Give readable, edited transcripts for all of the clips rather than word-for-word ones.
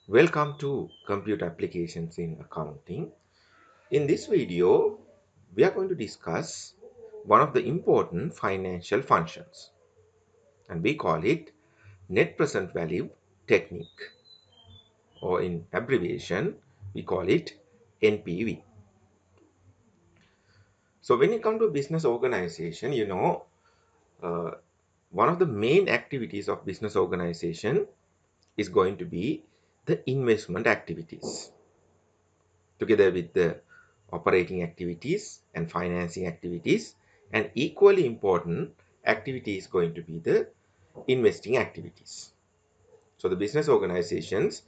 Welcome to Computer Applications in Accounting. In this video, we are going to discuss one of the important financial functions, and we call it net present value technique, or in abbreviation, we call it NPV. So when you come to business organization, uh, one of the main activities of business organization is going to be the investment activities, together with the operating activities and financing activities, and equally important activity is going to be the investing activities. So the business organizations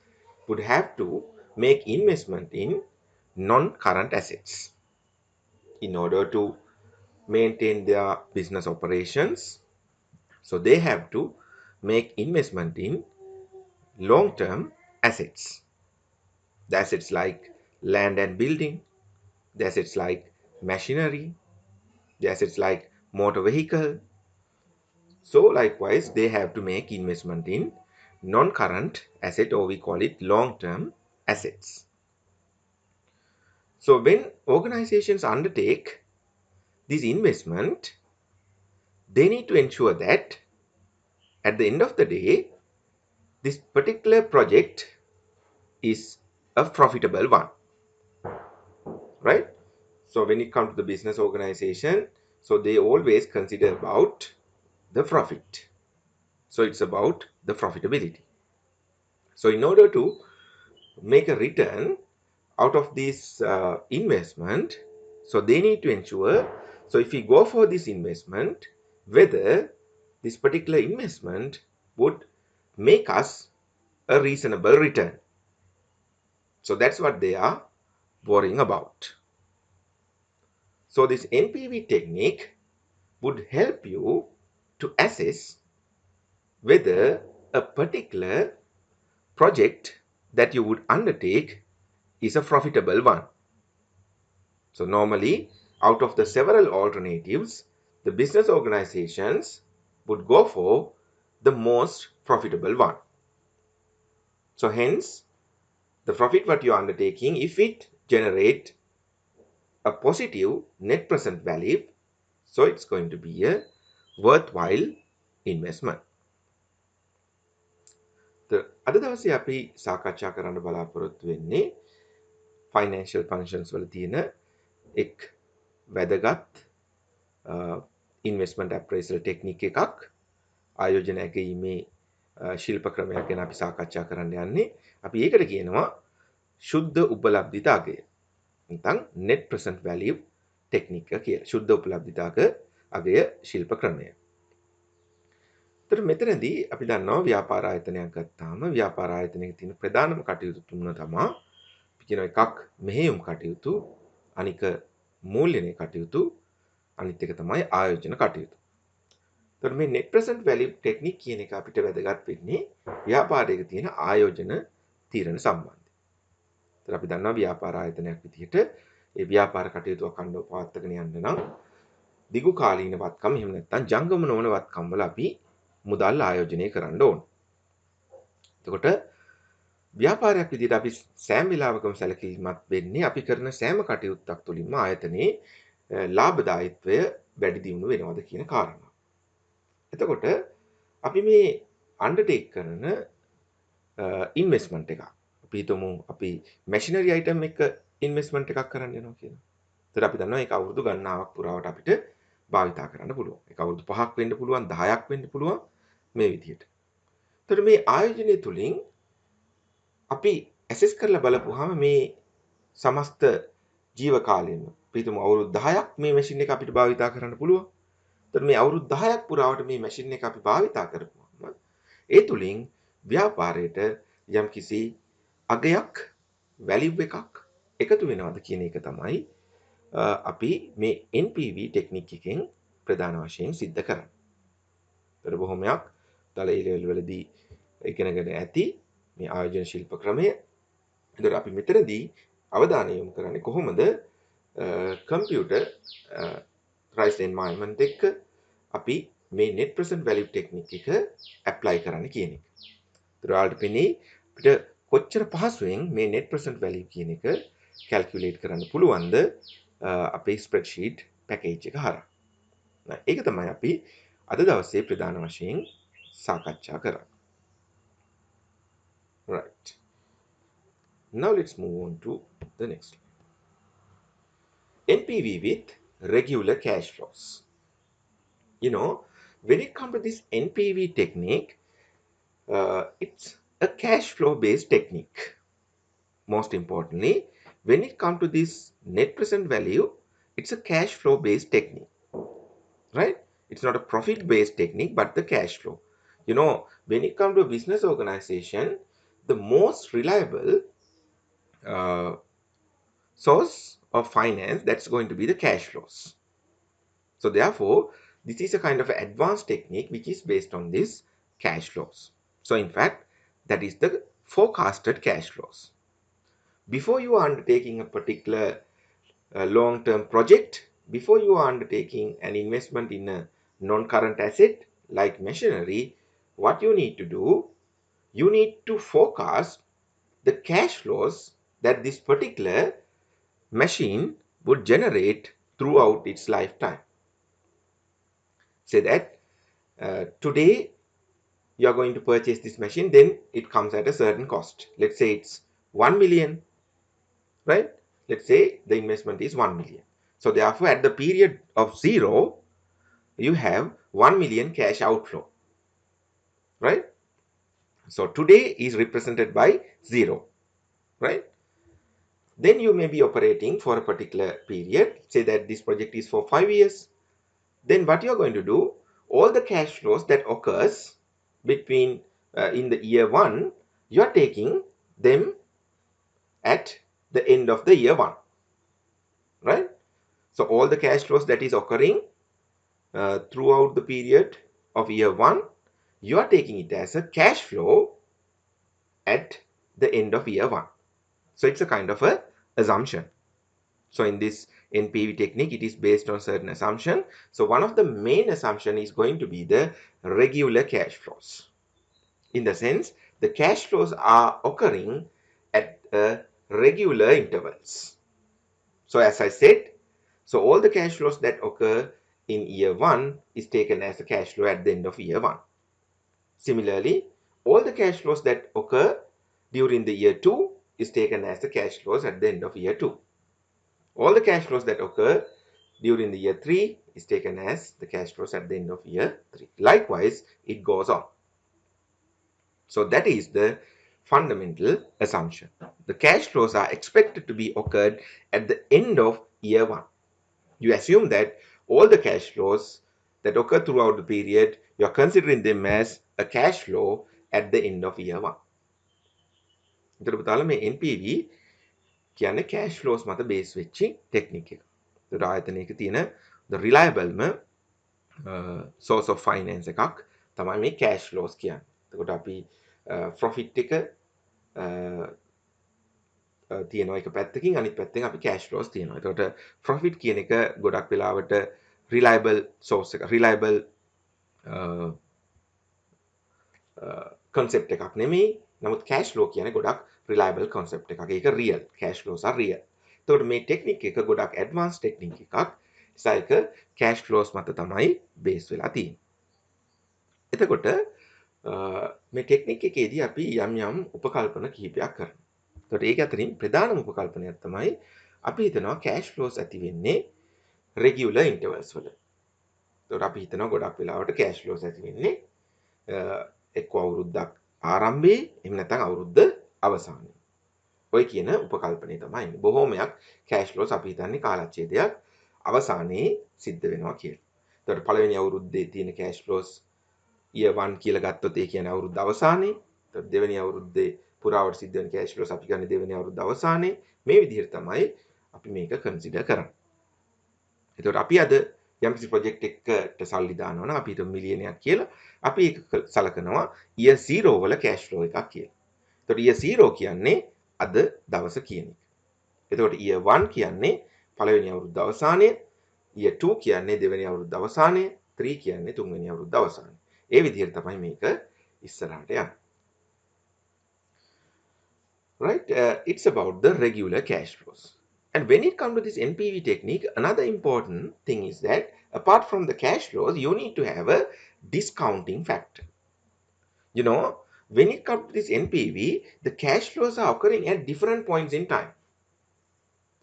would have to make investment in non-current assets in order to maintain their business operations. So they have to make investment in long-term assets, the assets like land and building, the assets like machinery, the assets like motor vehicle. So likewise, they have to make investment in non-current asset, or we call it long-term assets. So when organizations undertake this investment, they need to ensure that at the end of the day, this particular project is a profitable one, right? So when it comes to the business organization, so they always consider about the profit. So it's about the profitability. So in order to make a return out of this investment, so they need to ensure, so if we go for this investment, whether this particular investment would make us a reasonable return. So that's what they are worrying about. So this NPV technique would help you to assess whether a particular project that you would undertake is a profitable one. So normally, out of the several alternatives, the business organizations would go for the most profitable one. So hence, the profit what you are undertaking, if it generate a positive net present value, so it's going to be a worthwhile investment. අද දවසේ අපි සාකච්ඡා කරන්න බලාපොරොත්තු වෙන්නේ financial functions වල තියෙන එක් වැදගත් investment appraisal technique එකක් ආයෝජනය කිරීමේ ශිල්ප ක්‍රමයක් ගැන අපි සාකච්ඡා කරන්න යන්නේ. අපි ඒකට කියනවා ශුද්ධ උපලබ්ධිතාවය. නැත්නම් net present value technique එක කියලා. ශුද්ධ උපලබ්ධිතාවක අගය ශිල්ප ක්‍රමය. මෙතනදී අපි දන්නවා ව්‍යාපාර ආයතනයක් ගත්තාම ව්‍යාපාර ආයතනයේ තියෙන ප්‍රධානම කටයුතු තුන තමයි අපි කියන එකක් මෙහෙයුම් කටයුතු, අනික මූල්‍යණය කටයුතු, අනිත් එක තමයි ආයෝජන කටයුතු. එතකොට මේ net present value technique කියන එක අපිට වැදගත් වෙන්නේ ව්‍යාපාරයක තියෙන ආයෝජන තීරණ සම්බන්ධයෙන්. එතකොට අපි දන්නවා ව්‍යාපාර ආයතනයක් විදිහට ඒ ව්‍යාපාර කටයුතු අඛණ්ඩව පවත්වාගෙන යන්න නම් දිගු කාලීන වත්කම් එහෙම නැත්නම් ජංගම නොවන වත්කම් වල අපි මුදල් ආයෝජනය කරන්න ඕන. එතකොට ව්‍යාපාරයක් විදිහට අපි සෑම වෙලාවකම සැලකිලිමත් වෙන්නේ අපි කරන සෑම කටයුත්තක් තුළින්ම ආයතනයේ ලාභදායීත්වය වැඩි දියුණු වෙනවද කියන කාරණා. එතකොට අපි මේ අන්ඩර්ටේක් කරන ඉන්වෙස්ට්මන්ට් එකක්. අපි හිතමු අපි මැෂිනරි අයිටම් එක ඉන්වෙස්ට්මන්ට් එකක් කරන්න යනවා කියලා. එතකොට අපි දන්නවා ඒක අවුරුදු ගණනාවක් පුරාවට අපිට භාවිතා කරන්න පුළුවන්. ඒක අවුරුදු 5ක් වෙන්න පුළුවන්, 10ක් වෙන්න පුළුවන් මේ විදිහට. එතකොට මේ ආයෝජනය තුලින් අපි ඇසෙස් කරලා බලපුවාම මේ සමස්ත ජීව කාලයෙම අපි හිතමු අවුරුදු 10ක් මේ මැෂින් එක අපිට භාවිතා කරන්න පුළුවන්. එතකොට මේ අවුරුදු 10ක් පුරාවට මේ මැෂින් එක අපි භාවිතා කරපුවාම ඒ තුලින් ව්‍යාපාරයට යම්කිසි අගයක්, වැලියු එකක් එකතු වෙනවද කියන එක තමයි අපි මේ NPV ටෙක්නික් එකෙන් ප්‍රධාන වශයෙන් सिद्ध කරන්නේ. ඒතර බොහොමයක් තල A level වලදී ඉගෙනගෙන ඇති මේ ආයෝජන ශිල්ප ක්‍රමය. ඒතර අපි මෙතනදී අවධානය යොමු කරන්නේ කොහොමද කම්පියුටර් price environment එක අපි මේ net present value technique එක apply කරන්න කියන එක. ඒතර ඔයාලට පෙනේ අපිට කොච්චර පහසුවෙන් මේ net present value කියන එක calculate කරන්න පුළුවන්ද අපේ spreadsheet package එක හරහා. ඒක තමයි අපි අද දවසේ ප්‍රධාන වශයෙන් සාකච්ඡා කරන්නේ. Right. Now let's move on to the next one. NPV with regular cash flows. You know, when it comes to this NPV technique, it's a cash flow based technique. Most importantly, when it comes to this net present value, it's a cash flow based technique, right? It's not a profit based technique, but the cash flow. You know, when it comes to a business organization, the most reliable source of finance, that's going to be the cash flows. So therefore, this is a kind of advanced technique which is based on this cash flows. So in fact, that is the forecasted cash flows. Before you are undertaking a particular long-term project, before you are undertaking an investment in a non-current asset like machinery, what you need to do, you need to forecast the cash flows that this particular machine would generate throughout its lifetime. Say that today you are going to purchase this machine, then it comes at a certain cost. Let's say it's 1 million, right? Let's say the investment is 1 million. So therefore, at the period of 0, you have 1 million cash outflow, right? So today is represented by 0, right? Then you may be operating for a particular period. Say that this project is for 5 years. Then what you're going to do, all the cash flows that occurs between in the year 1, you're taking them at the end of the year 1, right? So all the cash flows that is occurring throughout the period of year 1, you are taking it as a cash flow at the end of year 1. So it's a kind of a assumption. So in this NPV technique, it is based on certain assumption. So one of the main assumption is going to be the regular cash flows. In the sense, the cash flows are occurring at regular intervals. So as I said, so all the cash flows that occur in year 1 is taken as a cash flow at the end of year 1. Similarly, all the cash flows that occur during the year 2 is taken as the cash flows at the end of year 2. All the cash flows that occur during the year 3 is taken as the cash flows at the end of year 3. Likewise, it goes on. So that is the fundamental assumption. The cash flows are expected to be occurred at the end of year 1. You assume that all the cash flows that occur throughout the period, you are considering them as a cash flow at the end of year 1. එතකොට පුතාලා මේ NPV කියන්නේ cash flows මත base වෙච්චි technique එක. ඒකට ආයතනයක තියෙන the reliable source of finance එකක් තමයි මේ cash flows කියන්නේ. එතකොට අපි profit එක තියෙනවා එක පැත්තකින්, අනිත් පැත්තෙන් අපි cash flows තියෙනවා. එතකොට profit කියන එක ගොඩක් වෙලාවට reliable source එක, reliable concept එකක් නෙමෙයි. නමුත් cash flow කියන්නේ ගොඩක් reliable concept එකක්. ඒක real. Cash flows are real. එතකොට මේ technique එක ගොඩක් advanced technique එකක්. නිසා ඒක cash flows මත තමයි base වෙලා තියෙන්නේ. එතකොට මේ technique එකේදී අපි යම් යම් උපකල්පන කිහිපයක් කරනවා. එතකොට ඒක අතරින් ප්‍රධානම උපකල්පනයක් තමයි අපි හිතනවා cash flows ඇති වෙන්නේ regular intervals වල. එතකොට අපි හිතනවා ගොඩක් වෙලාවට cash flows ඇති වෙන්නේ එක්ක අවුරුද්දක් ආරම්භයේ එහෙම නැත්නම් අවුරුද්ද අවසානයේ. ඔය කියන උපකල්පනය තමයි. බොහෝමයක් cash flows අපි හිතන්නේ කාලච්ඡේදයක් අවසානයේ සිද්ධ වෙනවා කියලා. එතකොට පළවෙනි අවුරුද්දේ තියෙන cash flows year 1 කියලා ගත්තොත් ඒ කියන්නේ අවුරුද්ද අවසානයේ. එතකොට දෙවෙනි අවුරුද්දේ පුරාවට සිද්ධ වෙන cash flows අපි ගන්න දෙවෙනි අවුරුද්ද අවසානයේ. මේ විදිහට තමයි අපි මේක කන්සිඩර් කරන්නේ. එතකොට අපි අද යම්කිසි ප්‍රොජෙක්ට් එකකට සල්ලි දානවා නම් අපි හිතමු මිලියනයක් කියලා. අපි ඒක සලකනවා year 0 වල cash flow එකක් කියලා. එතකොට year 0 කියන්නේ අද දවස කියන එක. එතකොට year 1 කියන්නේ පළවෙනි අවුරුද්ද අවසානයේ, year 2 කියන්නේ දෙවෙනි අවුරුද්ද අවසානයේ, 3 කියන්නේ තුන්වෙනි අවුරුද්ද අවසානයේ. ඒ විදිහට තමයි මේක ඉස්සරහට යන්නේ. right? It's about the regular cash flows. And when it comes to this NPV technique, another important thing is that apart from the cash flows, you need to have a discounting factor. You know, when it comes to this NPV, the cash flows are occurring at different points in time.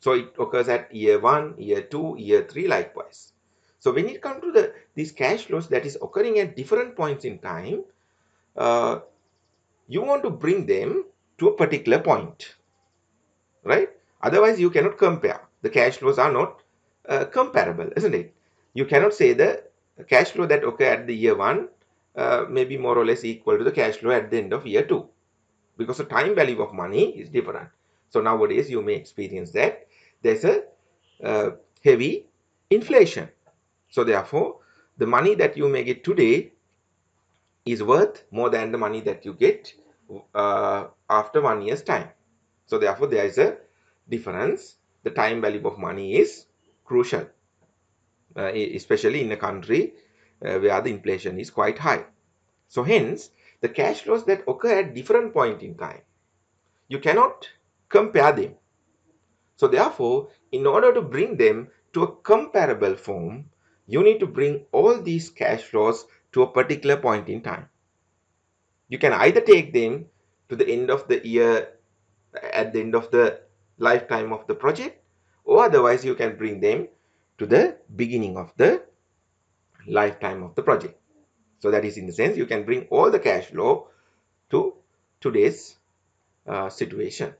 So it occurs at year 1, year 2, year 3, likewise. So when it comes to these cash flows that is occurring at different points in time, uh, you want to bring them to a particular point, right? Otherwise, you cannot compare. The cash flows are not comparable, isn't it? You cannot say the cash flow that occur at the year 1 may be more or less equal to the cash flow at the end of year 2, because the time value of money is different. So nowadays, you may experience that there's a heavy inflation. So therefore, the money that you may get today is worth more than the money that you get after 1 year's time. So therefore, there is a difference. The time value of money is crucial, especially in a country where the inflation is quite high. So hence, the cash flows that occur at different point in time, you cannot compare them. So therefore, in order to bring them to a comparable form, you need to bring all these cash flows to a particular point in time. You can either take them to the end of the year, at the end of the lifetime of the project, or otherwise you can bring them to the beginning of the lifetime of the project. So that is, in the sense, you can bring all the cash flow to today's situation.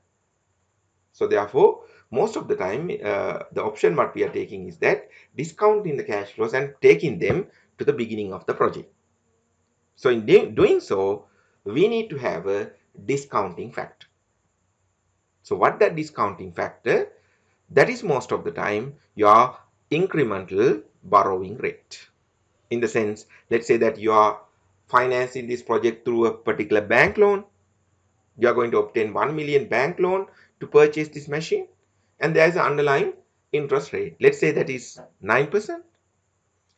So therefore, most of the time, the option what we are taking is that discounting the cash flows and taking them to the beginning of the project. So in doing so, we need to have a discounting factor. So what that discounting factor? That is most of the time your incremental borrowing rate. In the sense, let's say that you are financing this project through a particular bank loan. You are going to obtain 1 million bank loan to purchase this machine, and there is an underlying interest rate. Let's say that is 9%,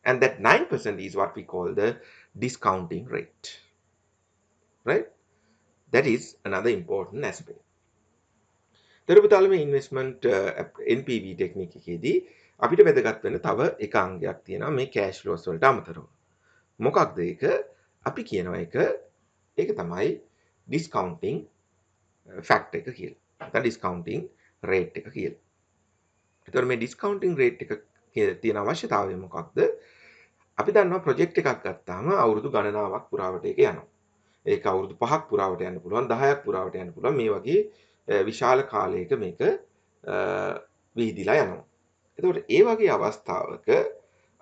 and that 9% is what we call the discounting rate, right? That is another important aspect. තෙරපතාලම investment NPV technique එකේදී අපිට වැදගත් වෙන තව එක අංගයක් තියෙනවා මේ කෑෂ් ෆ්ලෝස් වලට අමතරව. මොකක්ද ඒක? අපි කියනවා ඒක තමයි ඩිස්කවුන්ටිං ෆැක්ටර් එක කියලා. නැත්නම් ඩිස්කවුන්ටිං රේට් එක කියලා. ඒතකොට මේ ඩිස්කවුන්ටිං රේට් එක තියෙන අවශ්‍යතාවය මොකක්ද? අපි දන්නවා ප්‍රොජෙක්ට් එකක් ගත්තාම අවුරුදු ගණනාවක් පුරාවට ඒක යනවා. ඒක අවුරුදු 5ක් පුරාවට යන්න පුළුවන්, 10ක් පුරාවට යන්න පුළුවන්. මේ වගේ විශාල කාලයක මේක විහිදිලා යනවා. එතකොට ඒ වගේ අවස්ථාවක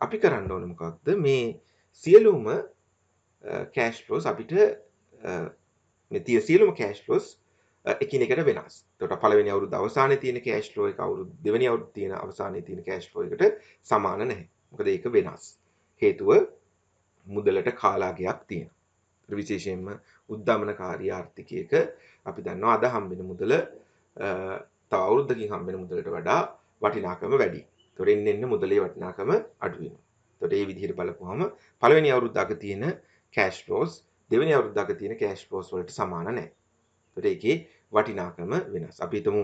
අපි කරන්න ඕනේ මොකක්ද? මේ සියලුම කෑෂ් ෆ්ලෝස් අපිට මේ තියෙන සියලුම කෑෂ් ෆ්ලෝස් එකිනෙකට වෙනස්. එතකොට පළවෙනි අවුරුද්ද අවසානයේ තියෙන කෑෂ් ෆ්ලෝ එක අවුරුදු දෙවෙනි අවුරුද්ද තියෙන අවසානයේ තියෙන කෑෂ් ෆ්ලෝ එකට සමාන නැහැ. මොකද ඒක වෙනස්. හේතුව මුදලට කාලාගයක් තියෙනවා. විශේෂයෙන්ම උද්දමනකාරී ආර්ථිකයක අපි දන්නවා අද හම්බෙන මුදල තව අවුරුද්දකින් හම්බෙන මුදලට වඩා වටිනාකම වැඩි. ඒතකොට එන්න මුදලේ වටිනාකම අඩු වෙනවා. ඒතකොට මේ විදිහට බලපුවම පළවෙනි අවුරුද්දක තියෙන කෑෂ් ෆ්ලෝස් දෙවෙනි අවුරුද්දක තියෙන කෑෂ් ෆ්ලෝස් වලට සමාන නැහැ. ඒතකොට ඒකේ වටිනාකම වෙනස්. අපි හිතමු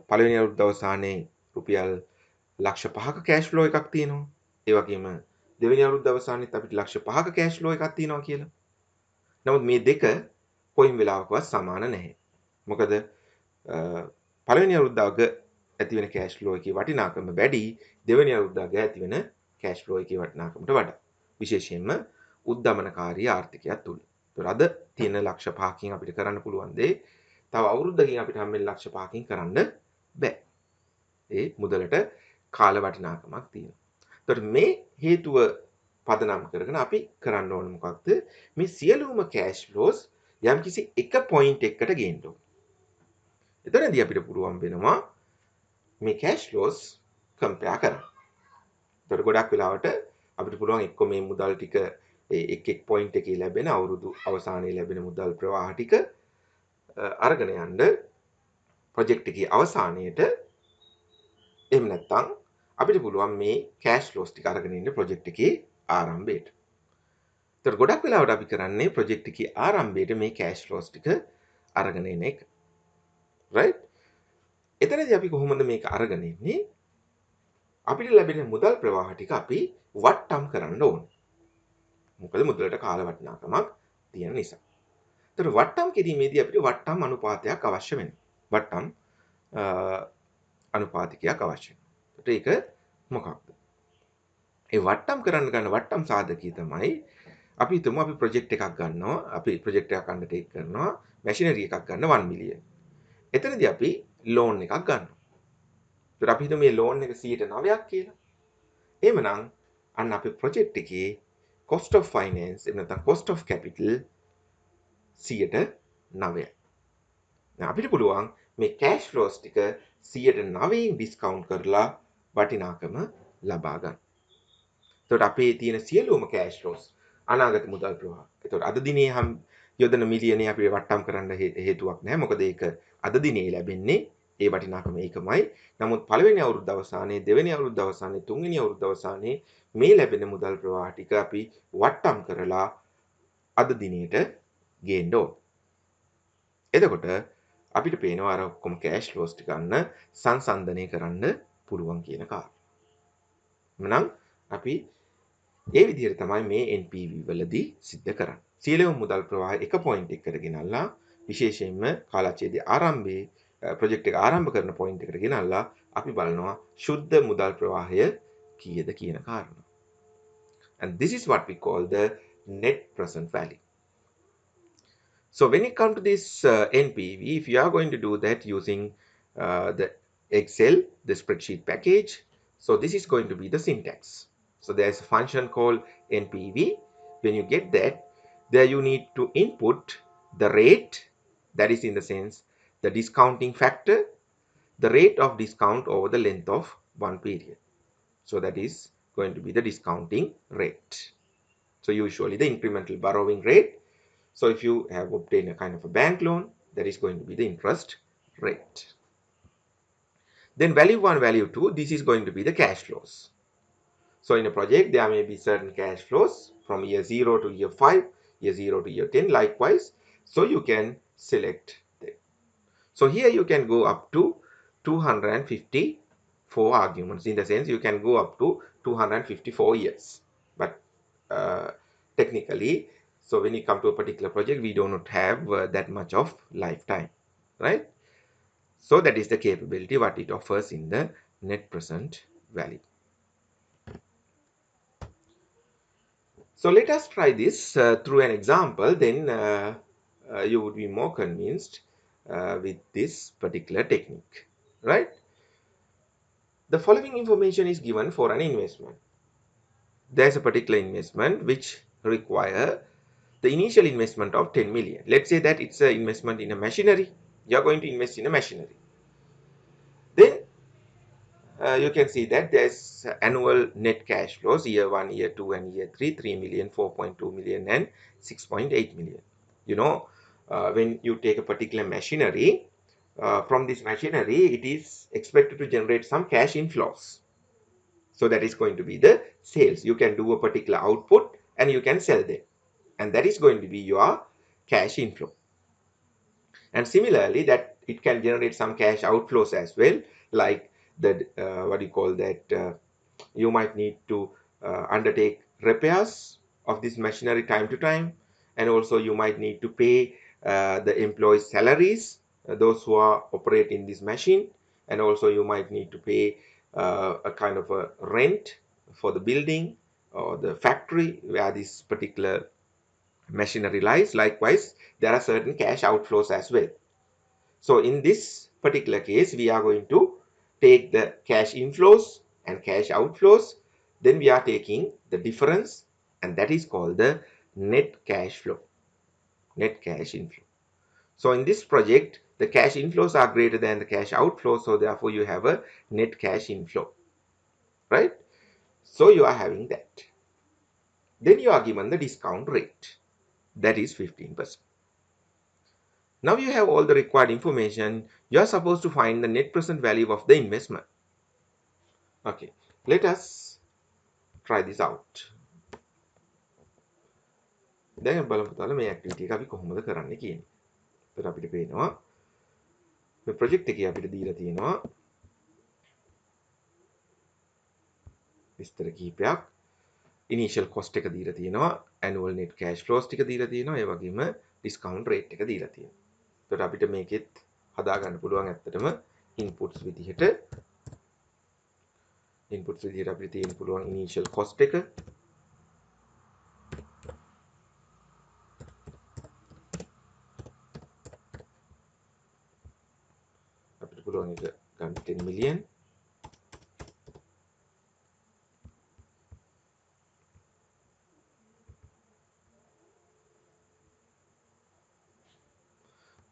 පළවෙනි අවුරුද්ද අවසානයේ රුපියල් ලක්ෂ 5ක කෑෂ් ෆ්ලෝ එකක් තියෙනවා. ඒ වගේම දෙවෙනි අවුරුද්ද අවසානයේත් අපිට ලක්ෂ 5ක කෑෂ් ෆ්ලෝ එකක් තියෙනවා කියලා. නමුත් මේ දෙක කොයින් වෙලාවකවත් සමාන නැහැ. මොකද පළවෙනි අවුරුද්දාක ඇති වෙන කෑෂ් ෆ්ලෝ එකේ වටිනාකම වැඩි දෙවෙනි අවුරුද්දාක ඇති වෙන කෑෂ් ෆ්ලෝ එකේ වටිනාකමට වඩා. විශේෂයෙන්ම උද්දමනකාරී ආර්ථිකයක් තුල. ඒතර අද තියෙන ලක්ෂ 5කින් අපිට කරන්න පුළුවන් දේ තව අවුරුද්දකින් අපිට හම්බෙන ලක්ෂ 5කින් කරන්න බෑ. ඒ මුදලට කාල වටිනාකමක් තියෙනවා. ඒතර මේ හේතුව පදනම් කරගෙන අපි කරන්න ඕන මොකක්ද? මේ සියලුම කෑෂ් ෆ්ලෝස් යම්කිසි එක පොයින්ට් එකකට ගේන්න ඕන. එතනදී අපිට පුළුවන් වෙනවා මේ කෑෂ් ෆ්ලෝස් කම්පෙයාර් කරන්න. ඒතර ගොඩක් වෙලාවට අපිට පුළුවන් එක්ක මේ මුදල් ටික එක් පොයින්ට් එකේ ලැබෙන අවුරුදු අවසානයේ ලැබෙන මුදල් ප්‍රවාහ ටික අරගෙන යන්න ප්‍රොජෙක්ට් එකේ අවසානයේට, එහෙම නැත්නම් අපිට පුළුවන් මේ කෑෂ් ෆ්ලෝස් ටික අරගෙන ඉන්න ප්‍රොජෙක්ට් එකේ ආරම්භයට. ඒතර ගොඩක් වෙලාවට අපි කරන්නේ ප්‍රොජෙක්ට් එකේ ආරම්භයේට මේ කෑෂ් ෆ්ලෝස් ටික අරගෙන එන එක. right? එතනදී අපි කොහොමද මේක අරගෙන ඉන්නේ? අපිට ලැබෙන මුදල් ප්‍රවාහ ටික අපි වට්ටම් කරන්න ඕනේ. මොකද මුදලට කාල වටිනාකමක් තියෙන නිසා. ඒතර වට්ටම් කිරීමේදී අපිට වට්ටම් අනුපාතයක් අවශ්‍ය වෙනවා. වට්ටම් අනුපාතිකයක් අවශ්‍ය වෙනවා. ඒක මොකක්ද? ඒ වට්ටම් කරන්න ගන්න වට්ටම් සාධකය තමයි අපි හිතමු අපි ප්‍රොජෙක්ට් එකක් ගන්නවා. අපි ප්‍රොජෙක්ට් එකක් අන්ඩර්ටේක් කරනවා. මැෂිනරි එකක් ගන්න 1 මිලියන්. එතනදී අපි ලෝන් එකක් ගන්නවා. ඒතර අපි හිතමු මේ ලෝන් එක 9ක් කියලා. එහෙමනම් අන්න අපේ ප්‍රොජෙක්ට් එකේ cost of finance එහෙම නැත්නම් cost of capital 9යි. දැන් අපිට පුළුවන් මේ cash flows ටික 9න් ඩිස්කවුන්ට් කරලා වටිනාකම ලබා ගන්න. එතකොට අපේ තියෙන සියලුම cash flows අනාගත මුදල් ප්‍රවාහ. එතකොට අද දිනේ යොදන මිලියනේ අපි වට්ටම් කරන්න හේතුවක් නැහැ. මොකද ඒක අද දිනේ ලැබෙන්නේ ඒ වටිනාකම ඒකමයි. නමුත් පළවෙනි අවුරුද්ද අවසානයේ, දෙවෙනි අවුරුද්ද අවසානයේ, තුන්වෙනි අවුරුද්ද අවසානයේ මේ ලැබෙන මුදල් ප්‍රවාහ ටික අපි වට්ටම් කරලා අද දිනේට ගේන්න ඕන. එතකොට අපිට පේනවා අර ඔක්කොම cash flows ටික ගන්න සංසන්දනය කරන්න පුළුවන් කියන කාරණා. එහෙනම් අපි ඒ විදිහට තමයි මේ NPV වලදී සිද්ධ කරන්නේ. සියලුම මුදල් ප්‍රවාහය එක පොයින්ට් එකකට ගෙනල්ලා විශේෂයෙන්ම කාලච්ඡේදයේ ආරම්භයේ ප්‍රොජෙක්ට් එක ආරම්භ කරන පොයින්ට් එකට ගෙනල්ලා අපි බලනවා ශුද්ධ මුදල් ප්‍රවාහය කීයද කියන කාරණා. And this is what we call the net present value. So when it comes to this NPV, if you are going to do that using the Excel, the spreadsheet package, so this is going to be the syntax. So there's a function called NPV. When you get that, there you need to input the rate, that is in the sense the discounting factor, the rate of discount over the length of one period. So that is going to be the discounting rate. So usually the incremental borrowing rate. So if you have obtained a kind of a bank loan, that is going to be the interest rate. Then value 1, value 2, this is going to be the cash flows. So in a project, there may be certain cash flows from year 0 to year 5, year 0 to year 10, likewise. So you can select them. So here you can go up to 254 arguments. In the sense, you can go up to 254 years. But technically, so when you come to a particular project, we do not have that much of lifetime, right? So that is the capability what it offers in the net present value. So let us try this through an example, then you would be more convinced with this particular technique, right? The following information is given for an investment. There's a particular investment which require the initial investment of 10 million. Let's say that it's an investment in a machinery. You're going to invest in a machinery. Then you can see that there's annual net cash flows year 1, year 2, and year 3, 3 million, 4.2 million, and 6.8 million. You know, when you take a particular machinery, from this machinery, it is expected to generate some cash inflows. So that is going to be the sales. You can do a particular output and you can sell them. And that is going to be your cash inflow. And similarly, that it can generate some cash outflows as well, like the what do you call that? You might need to undertake repairs of this machinery time to time, and also you might need to pay the employees' salaries, those who are operating this machine, and also you might need to pay a kind of a rent for the building or the factory where this particular machinery lies. Likewise, there are certain cash outflows as well. So in this particular case, we are going to take the cash inflows and cash outflows. Then we are taking the difference, and that is called the net cash flow, net cash inflow. So in this project, the cash inflows are greater than the cash outflows. So therefore, you have a net cash inflow, right? So you are having that. Then you are given the discount rate, that is 15%. Now you have all the required information. You are supposed to find the net present value of the investment. Okay, let us try this out. දැන් බලමු තල මේ activity එක අපි කොහොමද කරන්නේ කියන්නේ. ඒතර අපිට පේනවා මේ ප්‍රොජෙක්ට් එකේ අපිට දීලා තියෙනවා විස්තර කිහිපයක්. initial cost එක දීලා තියෙනවා, annual net cash flows ටික දීලා තියෙනවා, ඒ වගේම discount rate එක දීලා තියෙනවා. ඒකට අපිට මේකෙත් හදා ගන්න පුළුවන් ඇත්තටම inputs විදිහට අපිට තියෙන්න පුළුවන් initial cost එක. අපිට පුළුවන් එක ගන්න 10 million.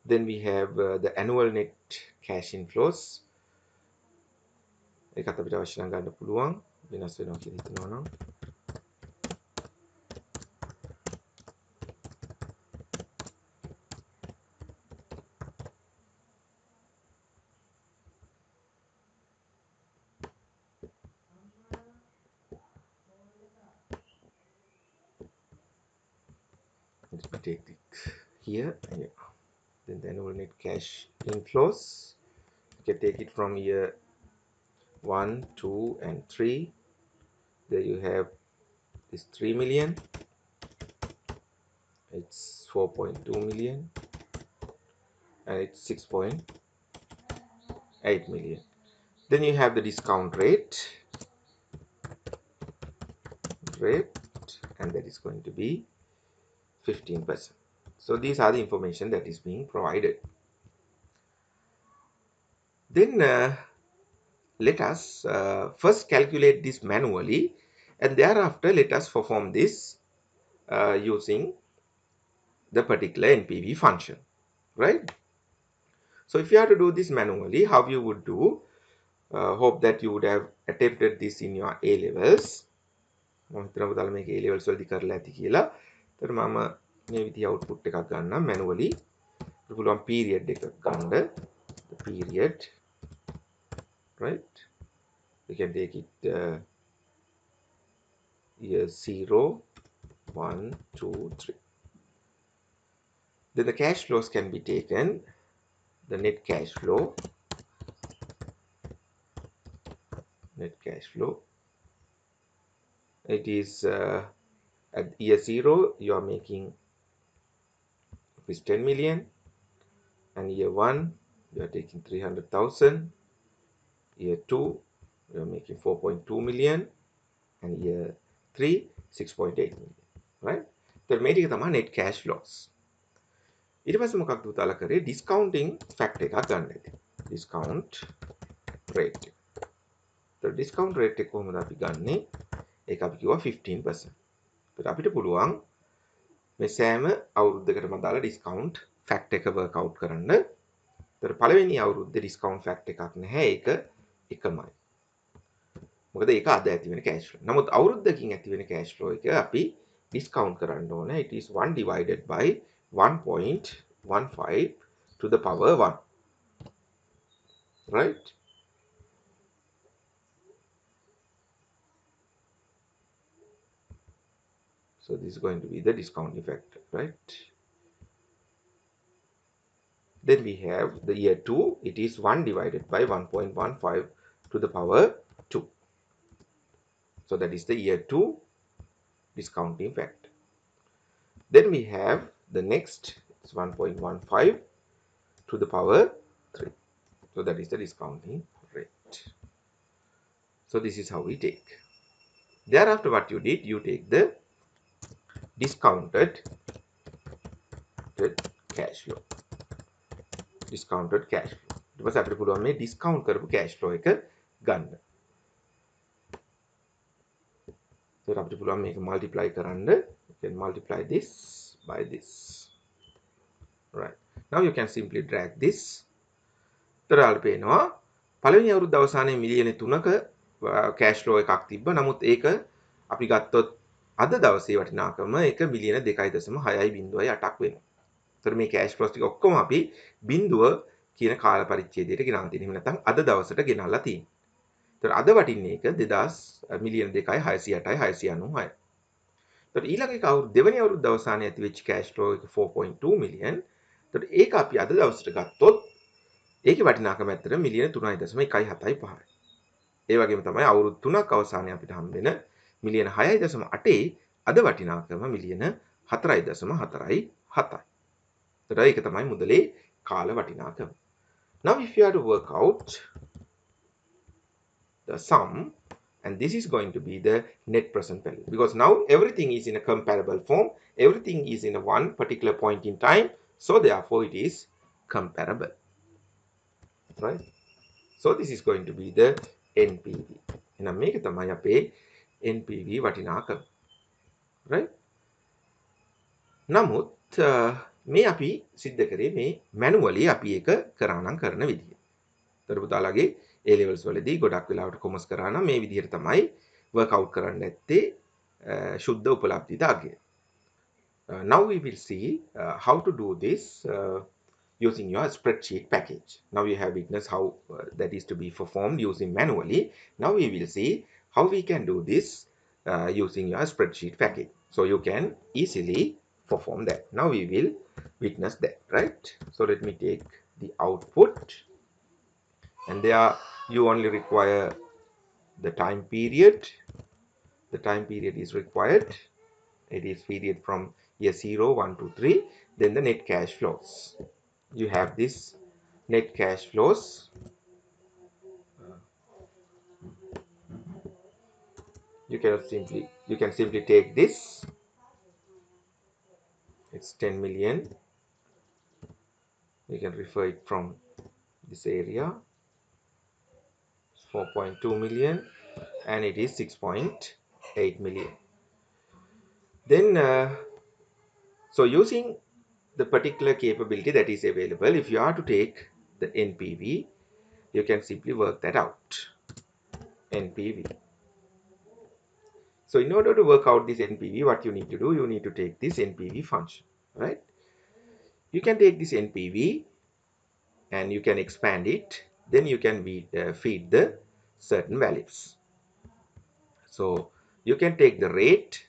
Then we have the annual net cash inflows. ඒකත් අපිට අවශ්‍ය නම් ගන්න පුළුවන් වෙනස් වෙනවා කියලා හිතනවා නම්. Let me take it here. Yeah. Then the annual net cash inflows. You can take it from year 1, 2, and 3. There you have this 3 million. It's 4.2 million. And it's 6.8 million. Then you have the discount rate, and that is going to be 15%. So these are the information that is being provided. Then let us first calculate this manually, and thereafter let us perform this using the particular NPV function, right? So if you have to do this manually, how you would do, hope that you would have attempted this in your A levels. මම හිතනවා ඔයාලා මේක A levels වලදී කරලා ඇති කියලා. ඒතර මම මේ විදිහ output එකක් ගන්නම් manually. අපිට පුළුවන් period එකක් ගන්න. The period, right? We can take it year 0, 1, 2, 3. Then the cash flows can be taken. The net cash flow. It is at year 0 you are making rupees 10 million, and year 1 you are taking 300,000. Year 2 you are making 4.2 million, and year 3 6.8 million, right? So මේ ටික තමයි net cash flows. ඊට පස්සේ මොකක්ද උදාලා කරේ discounting factor එකක් ගන්න ඇති. discount rate. So discount rate එක කොහොමද අපි ගන්නෙ? ඒක අපි කිව්වා 15%. ඒත් අපිට පුළුවන් මේ සෑම අවුරුද්දකටම දාලා discount factor එක work out කරන්න. ඒතර පළවෙනි අවුරුද්දේ discount factor එකක් නැහැ. ඒක එකමයි. මොකද ඒක අද ඇති වෙන cash flow. නමුත් අවුරුද්දකින් ඇති වෙන cash flow එක අපි discount කරන්න ඕනේ. It is 1 divided by 1.15 to the power 1. Right? So this is going to be the discounting factor, right? Then we have the year 2. It is 1 divided by 1.15 to the power 2. So that is the year 2 discounting factor. Then we have the next, it's 1.15 to the power 3. So that is the discounting rate. So this is how we take. Thereafter what you did, you take the discounted cash flow. Discounted cash flow. ඊට පස්සේ අපිට පුළුවන් මේ discount කරපු cash flow එක ගන්න. So අපිට පුළුවන් මේක multiply කරන්න. You can multiply this by this. Right. Now you can simply drag this. තරාල් පේනවා පළවෙනි අවුරුද්ද අවසානයේ මිලියන 3ක cash flow එකක් තිබ්බ. නමුත් ඒක අපි ගත්තොත් අද දවසේ වටිනාකම එක මිලියන 2.608ක් වෙනවා. ඒතර මේ cash flows ටික ඔක්කොම අපි බිඳුව කියන කාල පරිච්ඡේදයට ගෙනල්ලා තියෙනවා. එහෙම නැත්නම් අද දවසට ගෙනල්ලා තියෙනවා. ඒතර අද වටින්නේ එක 2000 මිලියන 2.608යි 696. ඒතර ඊළඟ එක දෙවෙනි අවුරුද්ද අවසානයේ ඇති වෙච්ච cash flow එක 4.2 මිලියන්. ඒතර ඒක අපි අද දවසට ගත්තොත් ඒකේ වටිනාකම ඇත්තට මිලියන 3.175යි. ඒ වගේම තමයි අවුරුදු 3ක් අවසානයේ අපිට හම්බ වෙන මිලියන 6.8 අද වටිනාකම මිලියන 4.47යි. එතකොට ඒක තමයි මුදලේ කාල වටිනාකම. Now if you have to work out the sum, and this is going to be the net present value, because now everything is in a comparable form, everything is in a one particular point in time, so therefore it is comparable, right? So this is going to be the NPV. එහෙනම් මේක තමයි අපේ NPV වටිනාකම, right? නමුත් මේ අපි සිද්ධ කරේ මේ මැනුවලි අපි ඒක කරා නම් කරන විදිය. ඒතර පුතාලාගේ A levels වලදී ගොඩක් වෙලාවට කොමර්ස් කරා නම් මේ විදිහට තමයි work out කරන්න නැත්තේ සුද්ධ උපලබ්ධිත අගය. Now we will see how to do this using your spreadsheet package. Now you have witnessed how that is to be performed using manually. Now we will see how we can do this using your spreadsheet package. So you can easily perform that. Now we will witness that, right? So let me take the output, and there you only require the time period. The time period is required. It is period from year 0, 1, 2, 3. Then the net cash flows. You have this net cash flows. You can simply take this. It's 10 million. You can refer it from this area. It's 4.2 million, and it is 6.8 million. Then so using the particular capability that is available, if you are to take the NPV, you can simply work that out. NPV. So in order to work out this NPV, what you need to do, you need to take this NPV function, right? You can take this NPV and you can expand it. Then you can feed the certain values. So you can take the rate,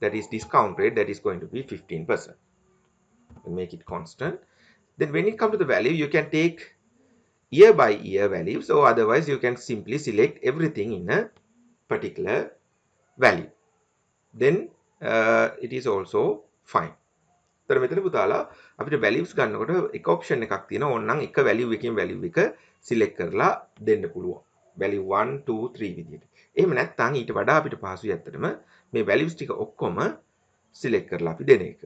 that is discount rate, that is going to be 15%. And make it constant. Then when it comes to the value, you can take year by year values, or otherwise you can simply select everything in a particular value. Then it is also fine. तर මෙතන පුතාලා අපිට values ගන්නකොට එක option එකක් තියෙනවා. ඕනනම් එක value එකකින් value එක select කරලා දෙන්න පුළුවන්. value 1 2 3 විදිහට. එහෙම නැත්නම් ඊට වඩා අපිට පහසුයි ඇත්තටම මේ values ටික ඔක්කොම select කරලා අපි දෙන එක.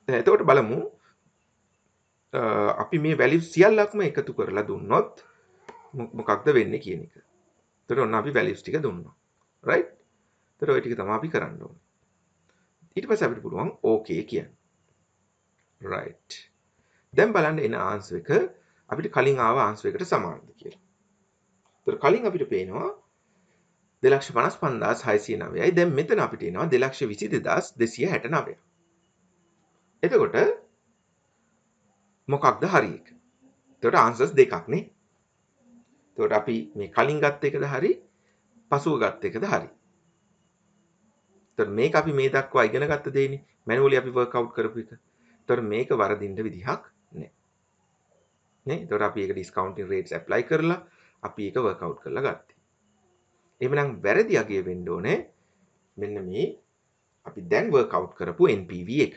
දැන් එතකොට බලමු අපි මේ values සියල්ලක්ම එකතු කරලා දුන්නොත් මොකක්ද වෙන්නේ කියන එක. එතකොට ඔන්න අපි values ටික දුන්නා. right? එතකොට ඔය ටික තමයි අපි කරන්න ඕනේ. ඊට පස්සේ අපිට පුළුවන් okay කියන්න. right. දැන් බලන්න එන answer එක අපිට කලින් ආව answer එකට සමානද කියලා. එතකොට කලින් අපිට පේනවා 2,55,609යි. දැන් මෙතන අපිට එනවා 2,22,269. එතකොට මොකක්ද හරි එක? එතකොට answers දෙකක් නේ. එතකොට අපි මේ කලින් ගත්ත එකද හරි, පසුව ගත්ත එකද හරි? එතකොට මේක අපි මේ දක්වා ඉගෙන ගත්ත දෙයනේ. මැනුවලි අපි work out කරපු එක. එතකොට මේක වරදින්න විදිහක් නැහැ. නේ? එතකොට අපි ඒක discounting rates apply කරලා අපි ඒක work out කරලා ගත්තා. එහෙමනම් වැරදි අගය වෙන්න ඕනේ මෙන්න මේ අපි දැන් work out කරපු NPV එක.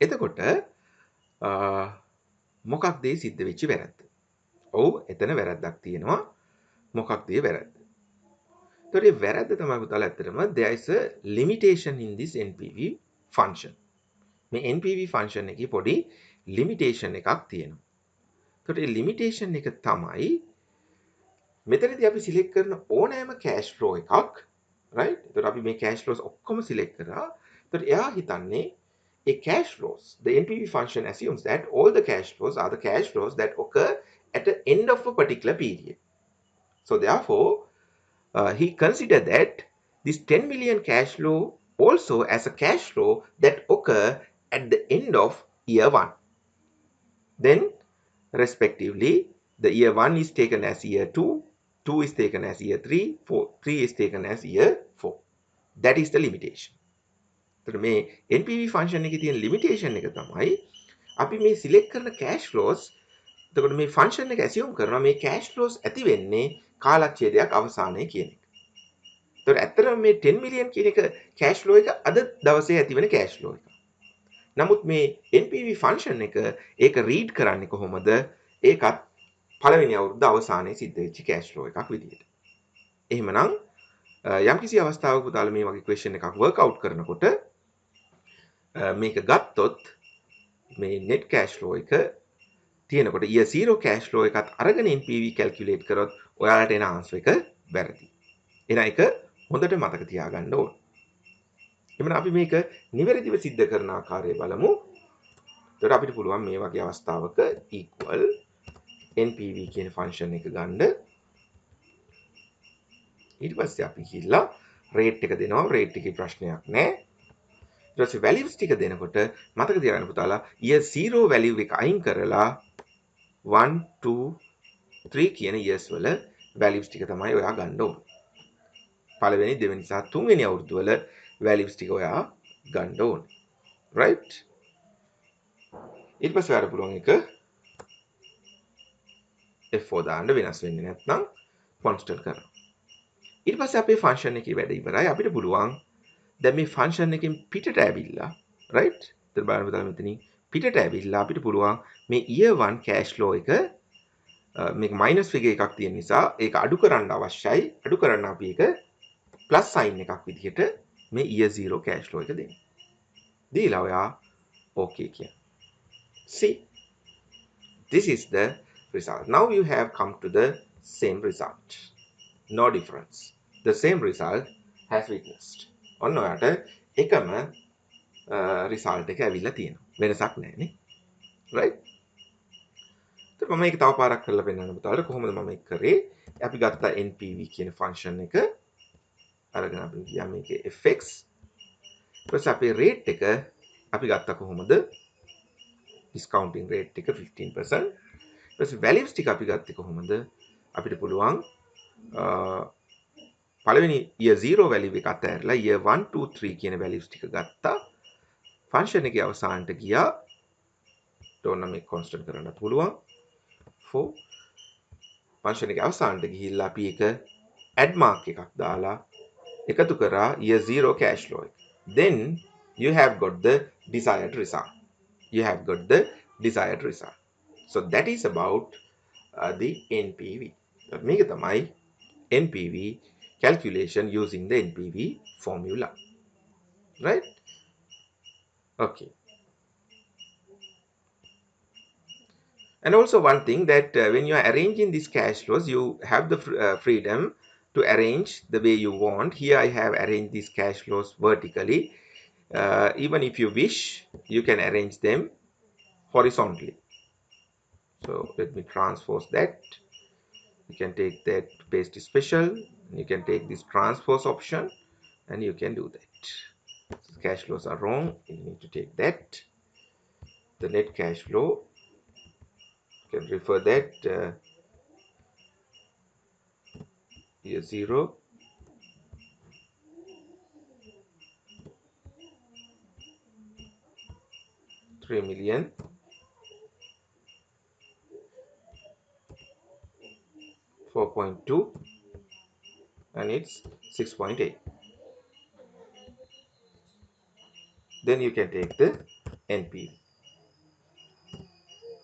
එතකොට මොකක්ද මේ සිද්ධ වෙච්ච වැරද්ද? ඔව් එතන වැරද්දක් තියෙනවා. මොකක්ද මේ වැරද්ද? එතකොට මේ වැරද්ද තමයි පුතාලා ඇත්තටම there is a limitation in this NPV function. මේ NPV function එකේ පොඩි limitation එකක් තියෙනවා. එතකොට මේ limitation එක තමයි මෙතනදී අපි select කරන ඕනෑම cash flow එකක්, right? එතකොට අපි මේ cash flows ඔක්කොම select කරා. එතකොට එයා හිතන්නේ a cash flows, the NPV function assumes that all the cash flows are the cash flows that occur at the end of a particular period. So therefore, he considered that this 10 million cash flow also as a cash flow that occur at the end of year 1. Then, respectively, the year 1 is taken as year 2, 2 is taken as year 3, 3 is taken as year 4. That is the limitation. එතකොට මේ NPV function එකේ තියෙන limitation එක තමයි අපි මේ select කරන cash flows එතකොට මේ ෆන්ක්ෂන් එක assume කරනවා මේ cash flows ඇති වෙන්නේ කාලච්ඡේදයක් අවසානයේ කියන එක. එතකොට ඇත්තටම මේ 10 million කියන එක cash flow එක අද දවසේ ඇති වෙන cash flow එක. නමුත් මේ NPV ෆන්ක්ෂන් එක ඒක රීඩ් කරන්නේ කොහොමද? ඒකත් පළවෙනි අවුරුද්ද අවසානයේ සිද්ධ වෙච්ච cash flow එකක් විදිහට. එහෙමනම් යම්කිසි අවස්ථාවක පුතාලා මේ වගේ question එකක් work out කරනකොට මේක ගත්තොත් මේ net cash flow එක තියෙනකොට year 0 cash flow එකත් අරගෙන NPV calculate කරොත් ඔයාලට එන answer එක වැරදි. එහෙනම් ඒක හොඳට මතක තියාගන්න ඕන. එhmenan අපි මේක නිවැරදිව සිද්ධ කරන ආකාරය බලමු. එතකොට අපිට පුළුවන් මේ වගේ අවස්ථාවක equal NPV කියන ෆන්ක්ෂන් එක ගන්න. ඊට පස්සේ අපි ගිහිල්ලා rate එක දෙනවා. rate එකේ ප්‍රශ්නයක් නැහැ. ඊට පස්සේ values ටික දෙනකොට මතක තියාගන්න පුතාලා year 0 value එක අයින් කරලා 1 2 3 කියන years වල values ටික තමයි ඔයා ගන්න ඕනේ. පළවෙනි දෙවෙනි සහ තුන්වෙනි අවුරුදු වල values ටික ඔයා ගන්න ඕනේ. right? ඊට පස්සේ ඔයාලට පුළුවන් එක F4 දාන්න වෙනස් වෙන්නේ නැත්නම් constant කරනවා. ඊට පස්සේ අපේ function එකේ වැඩ ඉවරයි. අපිට පුළුවන් දැන් මේ function එකෙන් පිටට ඇවිල්ලා right? ඉතින් බලන්න පුතාලා මෙතනින් පිටට ඇවිල්ලා අපිට පුළුවන් මේ year 1 cash flow එක මේක minus figure එකක් තියෙන නිසා ඒක අඩු කරන්න අවශ්‍යයි. අඩු කරන්න අපි ඒක plus sign එකක් විදිහට මේ year 0 cash flow එක දෙන්න. දීලා ඔයා okay කියන. See, this is the result. Now you have come to the same result. No difference. The same result has witnessed. ඔන්න ඔයාට එකම result එක ඇවිල්ලා තියෙනවා. වෙනසක් නැහැ නේ. right? මම මේක තව පාරක් කරලා පෙන්නන්න පුතාලට කොහොමද මම මේක කරේ. අපි ගත්තා NPV කියන ෆන්ක්ෂන් එක. අරගෙන අපි ගියා මේකේ fx. ඊට පස්සේ අපේ rate එක අපි ගත්තා කොහොමද? discounting rate එක 15%. ඊට පස්සේ values ටික අපි ගත්තේ කොහොමද? අපිට පුළුවන් පළවෙනි year 0 value එක අතහැරලා year 1 2 3 කියන values ටික ගත්තා. ෆන්ක්ෂන් එකේ අවසානට ගියා. ඕන්න මේක constant කරන්න පුළුවන්. 4 ෆන්ක්ෂන් එකේ අවසානට ගිහිල්ලා අපි එක add mark එකක් දාලා එකතු කරා year 0 cash flow එක. Then you have got the desired result. You have got the desired result. So that is about the NPV. මේක තමයි NPV calculation using the NPV formula. Right? Okay. And also one thing that when you are arranging these cash flows, you have the freedom to arrange the way you want. Here I have arranged these cash flows vertically. Even if you wish, you can arrange them horizontally. So let me transpose that. You can take that paste special. You can take this transpose option and you can do that. Cash flows are wrong. You need to take that. The net cash flow. You can refer that year 0. $3 million. 4.2 and it's 6.8. Then you can take the NPV.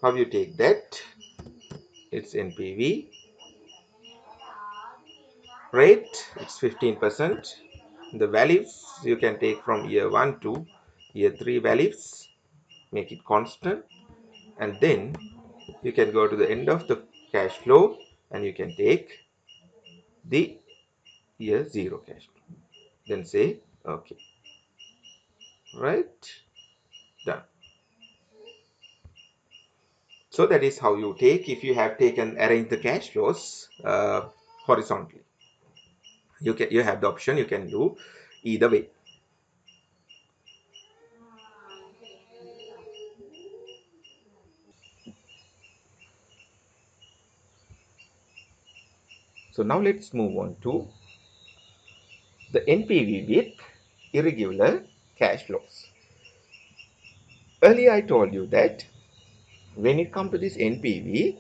How you take that? It's NPV rate, it's 15%. The values you can take from year 1 to year 3 values, make it constant, and then you can go to the end of the cash flow and you can take the year 0 cash flow. Then say okay. Right? Done. So that is how you take if you have arrange the cash flows horizontally. You have the option, you can do either way. So now let's move on to the NPV with irregular cash flows. Earlier I told you that when it comes to this NPV,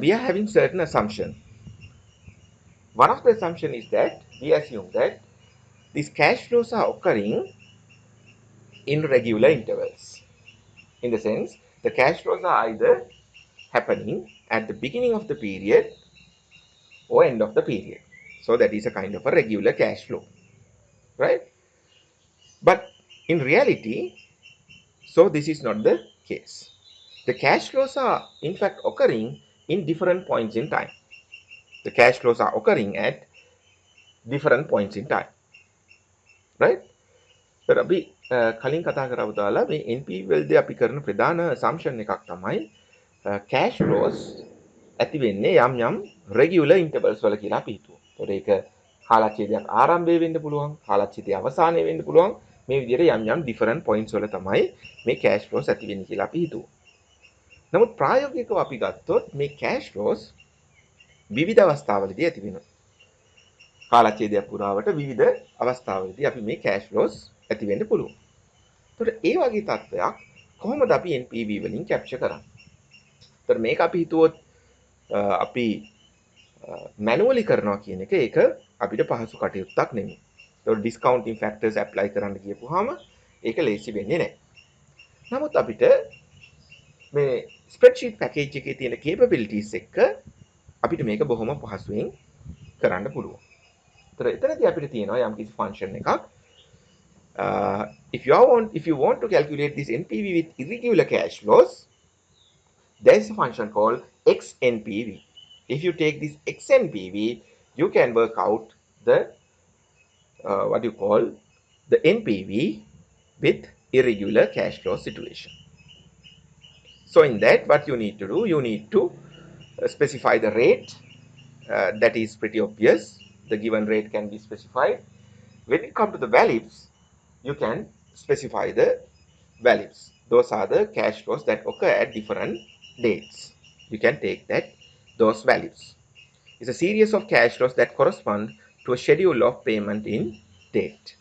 we are having certain assumption. One of the assumption is that we assume that these cash flows are occurring in regular intervals. In the sense, the cash flows are either happening at the beginning of the period or end of the period. So that is a kind of a regular cash flow, right? But in reality, so this is not the case. The cash flows are in fact occurring in different points in time. The cash flows are occurring at different points in time, right? तर අපි කලින් කතා කරපු දාලා මේ NPV වලදී අපි කරන ප්‍රධාන assumption එකක් තමයි cash flows ඇති වෙන්නේ යම් යම් regular intervals වල කියලා අපි හිතුවා. ඒතකොට ඒක කාලච්ඡේදයක් ආරම්භයේ වෙන්න පුළුවන්, කාලච්ඡේදයේ අවසානයේ වෙන්න පුළුවන්. මේ විදිහට යම් යම් different points වල තමයි මේ cash flows ඇති වෙන්නේ කියලා අපි හිතුවා. නමුත් ප්‍රායෝගිකව අපි ගත්තොත් මේ cash flows විවිධ අවස්ථාවලදී ඇති වෙනවා. කාලච්ඡේදයක් පුරාවට විවිධ අවස්ථාවලදී අපි මේ cash flows ඇති වෙන්න පුළුවන්. ඒතකොට ඒ වගේ තත්ත්වයක් කොහොමද අපි NPV වලින් capture කරන්නේ? ඒතකොට මේක අපි හිතුවොත් අපි manually කරනවා කියන එක ඒක අපිට පහසු කටයුත්තක් නෙමෙයි. ඒතකොට discounting factors apply කරන්න ගියපුවාම ඒක ලේසි වෙන්නේ නැහැ. නමුත් අපිට මේ spreadsheet package එකේ තියෙන capabilities එක්ක අපිට මේක බොහොම පහසුවෙන් කරන්න පුළුවන්. ඒතර එතනදී අපිට තියෙනවා යම්කිසි function එකක්. If you want to calculate this NPV with irregular cash flows, there is a function called XNPV. If you take this XNPV, you can work out the the NPV with irregular cash flow situation. So in that, what you need to do, you need to specify the rate. That is pretty obvious. The given rate can be specified. When it comes to the values, you can specify the values. Those are the cash flows that occur at different dates. You can take those values. It's a series of cash flows that correspond to a schedule of payment in date.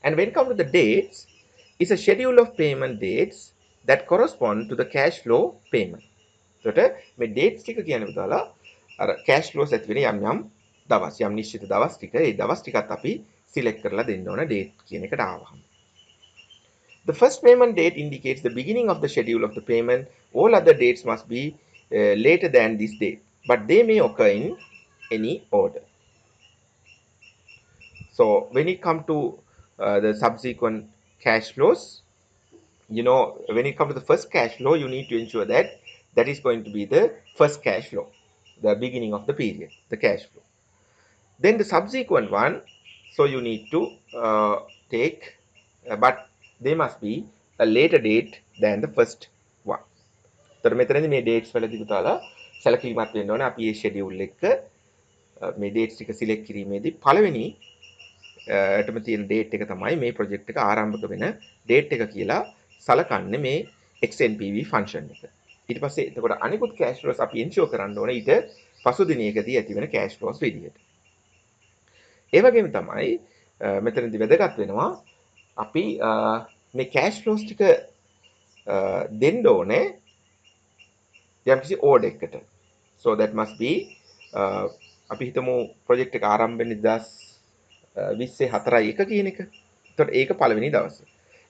And when it comes to the dates, it's a schedule of payment dates that correspond to the cash flow payment. එතකොට මේ dates ටික කියන විදිහලා අර cash flows ඇති වෙන යම් යම් දවස් යම් නිශ්චිත දවස් ටික ඒ දවස් ටිකත් අපි select කරලා දෙන්න ඕන date කියන එකට ආවහම. The first payment date indicates the beginning of the schedule of the payment. All other dates must be later than this date, but they may occur in any order. So when it comes to the subsequent cash flows, when it comes to the first cash flow, you need to ensure that that is going to be the first cash flow, the beginning of the period, the cash flow. Then the subsequent one, so you need to take, but they must be a later date than the first one. तर මෙතනදී මේ dates වලදී පුතාලා සැලකිලිමත් වෙන්න ඕනේ. අපි මේ schedule එක මේ dates ටික select කිරීමේදී පළවෙනි ටම තියෙන date එක තමයි මේ project එක ආරම්භක වෙන date එක කියලා සලකන්නේ මේ XNPV function එක. ඊට පස්සේ එතකොට අනිකුත් cash flows අපි ensure කරන්න ඕනේ ඊට පසු දිනයකදී ඇති වෙන cash flows විදිහට. ඒ වගේම තමයි මෙතනදී වැදගත් වෙනවා අපි මේ cash flows ටික දෙන්න ඕනේ යම්කිසි order එකකට. So that must be අපි හිතමු project එක ආරම්භ වෙන්නේ 2024 කියන එක. එතකොට ඒක පළවෙනි දවසේ.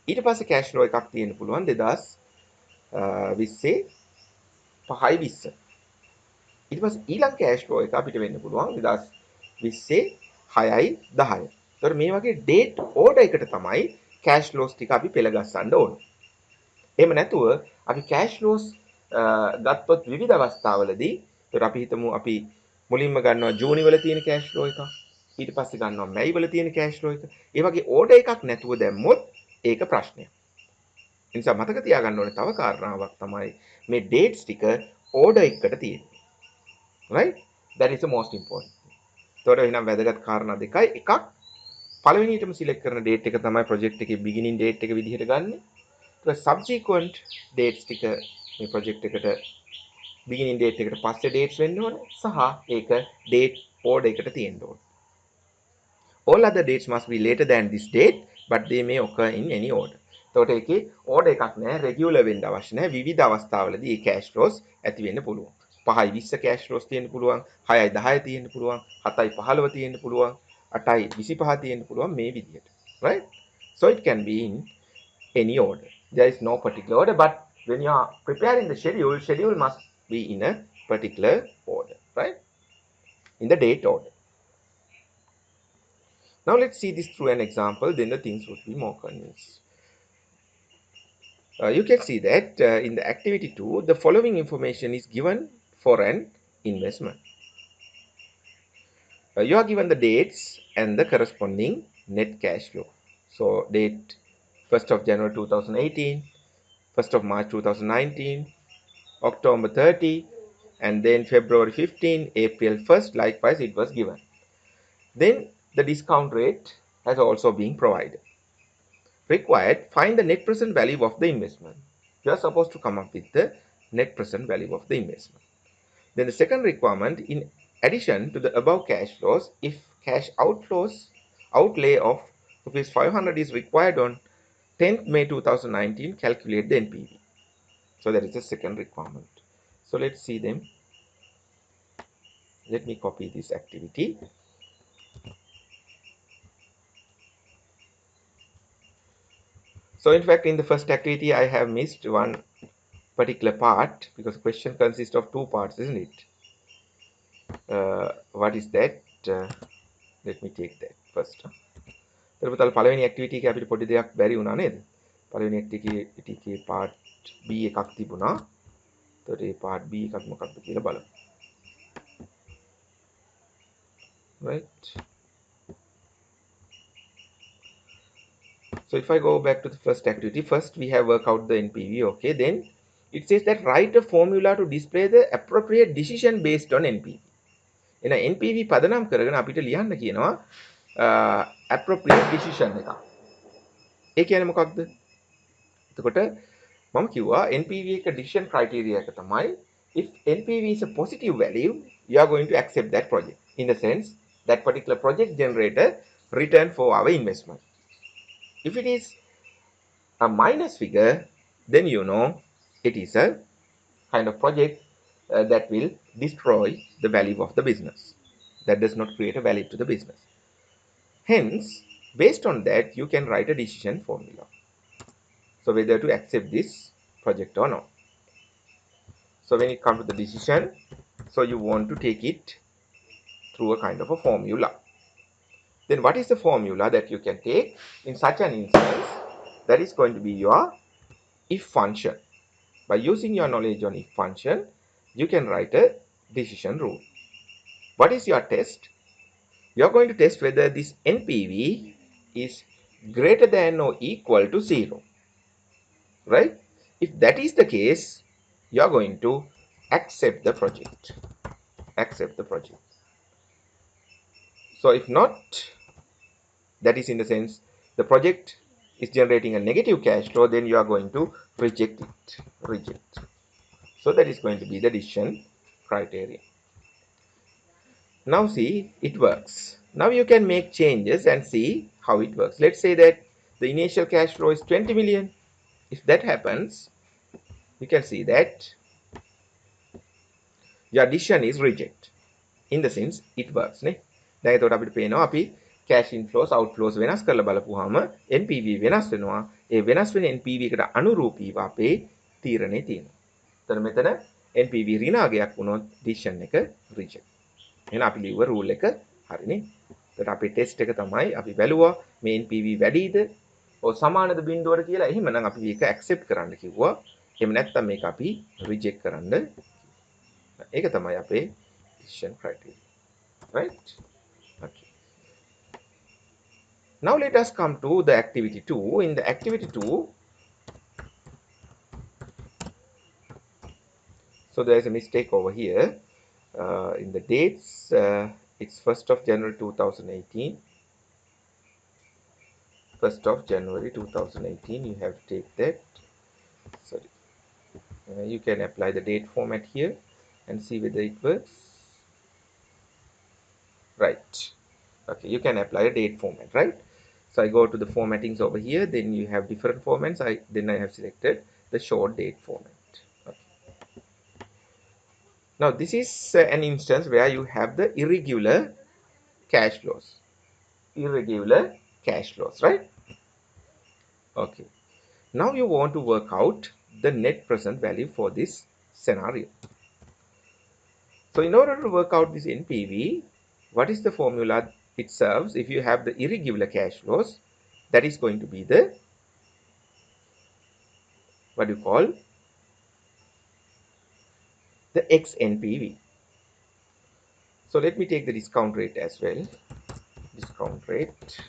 ඊට පස්සේ cash flow එකක් තියෙන්න පුළුවන් 2020 5/20. ඊට පස්සේ ඊළඟ cash flow එක අපිට වෙන්න පුළුවන් 2020 6/10. එතකොට මේ වගේ date order එකට තමයි cash flows ටික අපි පෙළ ගස්සන්න ඕනේ. එහෙම නැතුව අපි cash flows ගත්තොත් විවිධ අවස්ථාවලදී එතකොට අපි හිතමු අපි මුලින්ම ගන්නවා ජූනි වල තියෙන cash flow එකක්. ඊට පස්සේ ගන්නවා මැයි වල තියෙන cash flow එක. ඒ වගේ order එකක් නැතුව දැම්මොත් ඒක ප්‍රශ්නයක්. ඒ නිසා මතක තියාගන්න ඕනේ තව කාරණාවක් තමයි මේ dates ටික order එකකට තියෙන්නේ. Right? That is the most important. ඒතකොට එහෙනම් වැදගත් කාරණා දෙකයි. එකක් පළවෙනියටම select කරන date එක තමයි project එකේ beginning date එක විදිහට ගන්න. ඊට subsequent dates ටික මේ project එකට beginning date එකට පස්සේ dates වෙන්න ඕනේ සහ ඒක date order එකට තියෙන්න ඕනේ. All other dates must be later than this date, but they may occur in any order. එතකොට ඒකේ ඕඩර් එකක් නැහැ, රෙගියුලර් වෙන්න අවශ්‍ය නැහැ. විවිධ අවස්ථාවලදී මේ cash flows ඇති වෙන්න පුළුවන්. 5යි 20 cash flows තියෙන්න පුළුවන්, 6යි 10 තියෙන්න පුළුවන්, 7යි 15 තියෙන්න පුළුවන්, 8යි 25 තියෙන්න පුළුවන් මේ විදිහට. Right? So it can be in any order. There is no particular order, but when you are preparing the schedule must be in a particular order, right? In the date order. Now let's see this through an example, then the things would be more convinced. You can see that in the activity 2, the following information is given for an investment. You are given the dates and the corresponding net cash flow. So date 1st of January 2018, 1st of March 2019, October 30, and then February 15, April 1st, likewise it was given. Then the discount rate has also been provided. Required, find the net present value of the investment. You are supposed to come up with the net present value of the investment. Then the second requirement, in addition to the above cash flows, if cash outlay of rupees 500 is required on 10th May 2019, calculate the NPV. So that is the second requirement. So let's see them. Let me copy this activity. So in fact, in the first activity, I have missed one particular part because the question consists of two parts, isn't it? What is that? Let me take that first. තර පළවෙනි activity එකේ අපිට පොඩි දෙයක් බැරි වුණා නේද? පළවෙනි ඇක්ටිවිටි එකේ part B එකක් තිබුණා. එතකොට මේ part B එකක් මොකක්ද කියලා බලමු. Right. So if I go back to the first activity, first we have worked out the NPV, okay? Then it says that write a formula to display the appropriate decision based on NPV. එන NPV පදනම් කරගෙන අපිට ලියන්න කියනවා appropriate decision එක. ඒ කියන්නේ මොකක්ද? එතකොට මම කිව්වා NPV එක decision criteria එක තමයි if NPV is a positive value, you are going to accept that project. In the sense that particular project generate a return for our investment. If it is a minus figure, then you know it is a kind of project that will destroy the value of the business. That does not create a value to the business. Hence, based on that, you can write a decision formula. So whether to accept this project or not. So when it comes to the decision, so you want to take it through a kind of a formula. Then what is the formula that you can take in such an instance? That is going to be your if function. By using your knowledge on if function, you can write a decision rule. What is your test? You are going to test whether this NPV is greater than or equal to 0. Right? If that is the case, you are going to accept the project. Accept the project. So if not, that is in the sense the project is generating a negative cash flow, then you are going to reject it. Reject. So that is going to be the decision criteria. Now see, it works. Now you can make changes and see how it works. Let's say that the initial cash flow is 20 million. If that happens, you can see that your decision is reject. In the sense, it works. දැන් එතකොට අපිට පේනවා අපි cash inflows outflows වෙනස් කරලා බලපුවාම NPV වෙනස් වෙනවා. ඒ වෙනස් වෙන NPV එකට අනුරූපීව අපේ තීරණේ තියෙනවා. එතන මෙතන NPV ඍණාගයක් වුණොත් decision එක reject. එහෙනම් අපි ලියුව rule එක හරිනේ. එතකොට අපේ test එක තමයි අපි බැලුවා මේ NPV වැඩිද ඔය සමානද බිඳුවට කියලා. එහෙමනම් අපි මේක accept කරන්න කිව්වා. එහෙම නැත්නම් මේක අපි reject කරන්න. ඒක තමයි අපේ decision criteria. Right? Okay. Now let us come to the activity 2. In the activity 2, so there is a mistake over here. In the dates, it's 1st of January 2018. 1st of January 2018, you have to take that. Sorry. You can apply the date format here and see whether it works. Right. Okay, you can apply a date format, right? So I go to the formattings over here, then you have different formats. Then I have selected the short date format. Okay. Now this is an instance where you have the irregular cash flows. Irregular cash flows, right? Okay. Now you want to work out the net present value for this scenario. So in order to work out this NPV, what is the formula it serves? If you have the irregular cash flows, that is going to be the, what you call, the XNPV. So let me take the discount rate as well. Discount rate.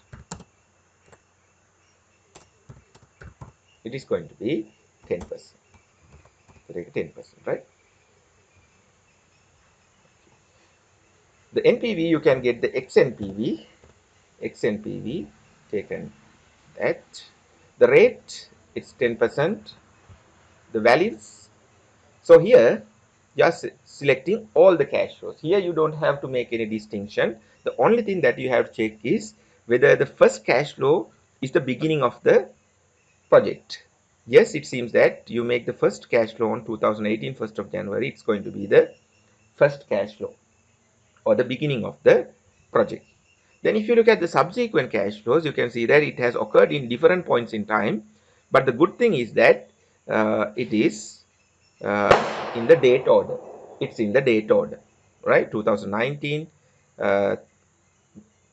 It is going to be 10%. So take 10%, right? The NPV, you can get the XNPV. XNPV taken at the rate, it's 10%. The values. So here, just selecting all the cash flows. Here you don't have to make any distinction. The only thing that you have to check is whether the first cash flow is the beginning of the project. Yes, it seems that you make the first cash flow on 2018, 1st of January. It's going to be the first cash flow or the beginning of the project. Then if you look at the subsequent cash flows, you can see that it has occurred in different points in time. But the good thing is that it is in the date order. It's in the date order, right? 2019,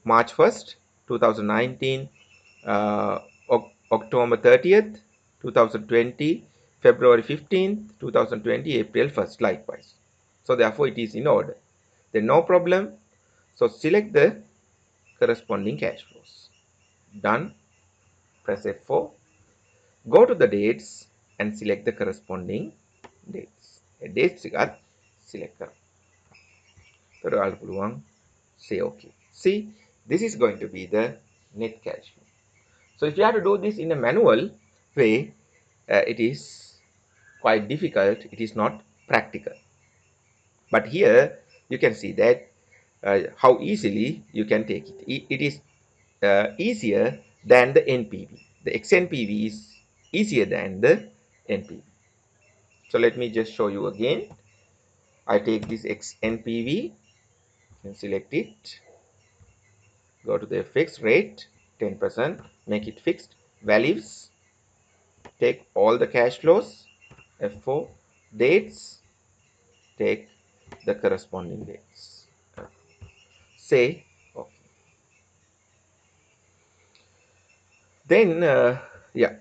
March 1st, 2019, October 30th, 2020, February 15th, 2020, April 1st, likewise. So therefore it is in order. Then no problem. So select the corresponding cash flows. Done. Press F4. Go to the dates and select the corresponding dates. Dates select කරන්න. So ඔයාලට පුළුවන් say okay. See, this is going to be the net cash flow. So if you have to do this in a manual way, it is quite difficult. It is not practical. But here you can see that how easily you can take it. It is easier than the NPV. The XNPV is easier than the NPV. So let me just show you again. I take this XNPV and select it. Go to the fixed rate, 10%, make it fixed. Values, take all the cash flows, F4. Dates, take the corresponding dates. Say okay. Then yeah,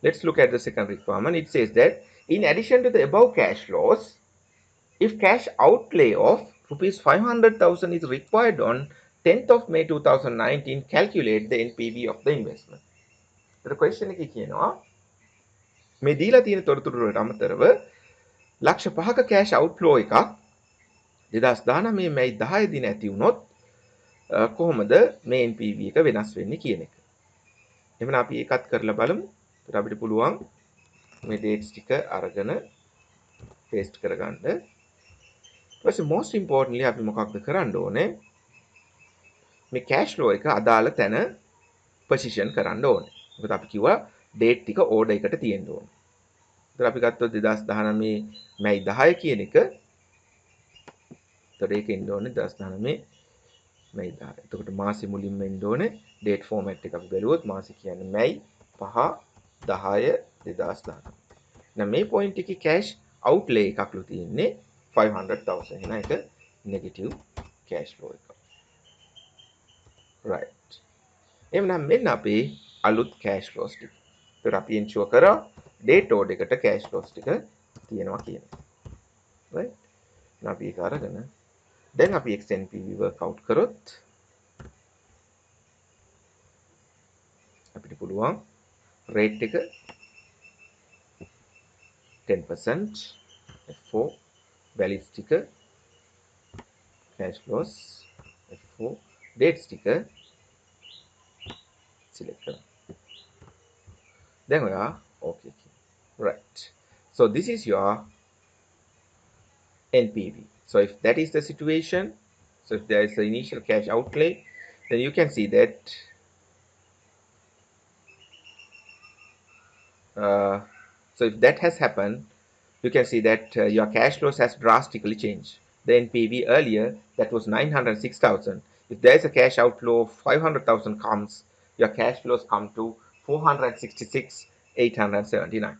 let's look at the second requirement. It says that in addition to the above cash flows, if cash outlay of rupees 500,000 is required on 10th of May 2019, calculate the NPV of the investment. The question එකේ කියනවා මේ දීලා තියෙන තොරතුරු වලට අමතරව ලක්ෂ 5ක cash outflow එකක් 2019 මේ 10 දින ඇති වුණොත් කොහොමද මේ NPV එක වෙනස් වෙන්නේ කියන එක. එහෙනම් අපි ඒකත් කරලා බලමු. ඒත් අපිට පුළුවන් මේ dates ටික අරගෙන paste කරගන්න. ඊපස්සේ most importantly අපි මොකක්ද කරන්න ඕනේ? මේ cash flow එක අදාළ තැන position කරන්න ඕනේ. මොකද අපි කිව්වා date ටික order එකට තියෙන්න ඕනේ. ඒතර අපි ගත්තොත් 2019 මැයි 10 කියන එක. ඒතර ඒක එන්න ඕනේ 2019 මැයි 10. එතකොට මාසෙ මුලින්ම එන්න ඕනේ date format එක අපි බැලුවොත් මාසෙ කියන්නේ මැයි 5 10 2019. දැන් මේ point එකේ cash outlay එකක්ලු තියෙන්නේ 500,000. එහෙනම් ඒක negative cash flow එකක්. right. එහෙනම් මෙන්න අපේ අලුත් cash flows ටික. ඒතර අපි ensure කරා date order එකට cash flows ටික තියෙනවා කියන එක. right. එහෙනම් අපි ඒක අරගෙන දැන් අපි XNPV work out කරොත් අපිට පුළුවන් rate එක 10% F4 values ටික cash flows F4 dates ටික select කරන්න. දැන් ඔයා okay කියන්න. right. So this is your NPV. So if that is the situation, so if there is the initial cash outlay, then you can see that So if that has happened, you can see that your cash flows has drastically changed. The NPV earlier, that was 906,000. If there is a cash outflow of 500,000 comes, your cash flows come to 466,879.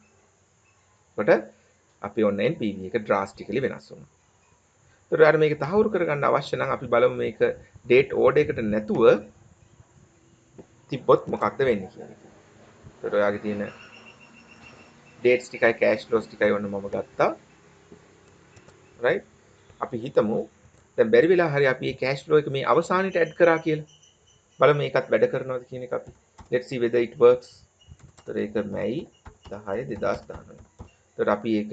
කොට අපි ඔන්න NPV එක drastically වෙනස් වුණා. ඒතර අර මේක තහවුරු කරගන්න අවශ්‍ය නම් අපි බලමු මේක date order එකට නැතුව තිබ්බොත් මොකක්ද වෙන්නේ කියන එක. ඒතර ඔයාගේ තියෙන dates ටිකයි cash flows ටිකයි ඔන්න මම ගත්තා. right? අපි හිතමු දැන් බැරි වෙලා හරි අපි මේ cash flow එක මේ අවසානයේට add කරා කියලා. බලමු මේකත් වැඩ කරනවද කියන එක අපි. Let's see whether it works. ඒතර ඒක මැයි 10 2019. ඒතර අපි ඒක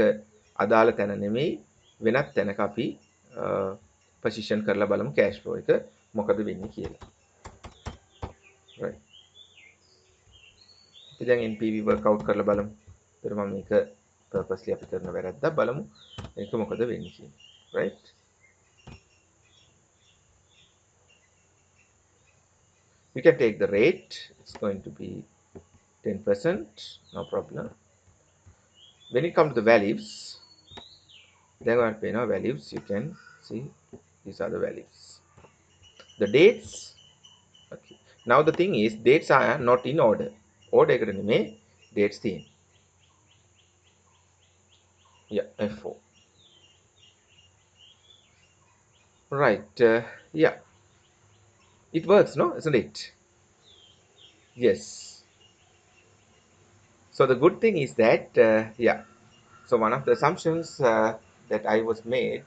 අදාළ තැන නෙමෙයි වෙනත් තැනක අපි position කරලා බලමු cash flow එක මොකද වෙන්නේ කියලා. right. අපි දැන් NPV workout කරලා බලමු. ඒතර මම මේක purposely අපි කරන වැරද්දක් බලමු. මේක මොකද වෙන්නේ කියලා. right. We can take the rate. It's going to be 10%, no problem. When it comes to the values, then we pay no values. You can see these are the values. The dates. Okay. Now the thing is, dates are not in order. Order එකට නෙමෙයි dates තියෙන්නේ. Yeah, F4. Right. Yeah. It works, no? Isn't it? Yes. So the good thing is that, yeah. So one of the assumptions that I was made,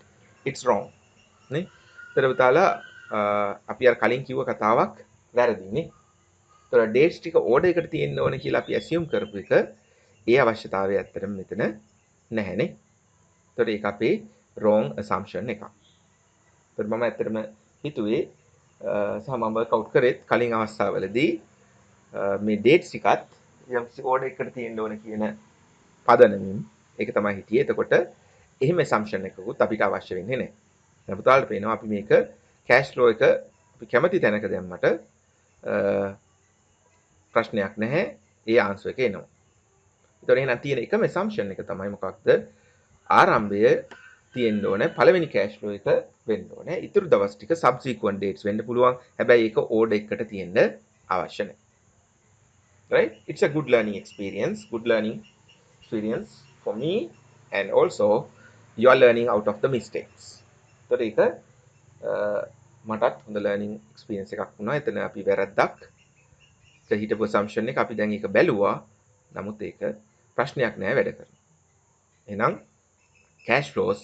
it's wrong. නේ? ඒතර පුතාලා අපි අර කලින් කිව්ව කතාවක් වැරදිනේ. ඒතර dates ටික order එකට තියෙන්න ඕනේ කියලා අපි assume කරපු එක ඒ අවශ්‍යතාවය ඇත්තටම මෙතන නැහැනේ. ඒතර ඒක අපේ wrong assumption එකක්. ඒතර මම ඇත්තටම හිතුවේ සහ මම workout කරෙත් කලින් අවස්ථාවවලදී මේ dates ටිකත් යම් order එකට තියෙන්න ඕනේ කියන පදනමින් ඒක තමයි හිටියේ. එතකොට එහෙම assumption එකකුත් අපිට අවශ්‍ය වෙන්නේ නැහැ. දැන් පුතාලට පේනවා අපි මේක cash flow එක අපි කැමති තැනක දැම්මට ප්‍රශ්නයක් නැහැ. ඒ answer එක එනවා. ඒතකොට එහෙනම් තියෙන එකම assumption එක තමයි මොකක්ද? ආරම්භය තියෙන්න ඕනේ පළවෙනි cash flow එක වෙන්න ඕනේ. ඊටු දවස් ටික subsequent dates වෙන්න පුළුවන්. හැබැයි ඒක order එකකට තියෙන්න අවශ්‍ය නැහැ. Right? It's a good learning experience. Good learning experience for me, and also you are learning out of the mistakes. So ඒක මටත් හොඳ learning experience එකක් වුණා. එතන අපි වැරද්දක් හිටපු assumption එක අපි දැන් ඒක බැලුවා. නමුත් ඒක ප්‍රශ්නයක් නෑ වැඩ කරනවා. එහෙනම් cash flows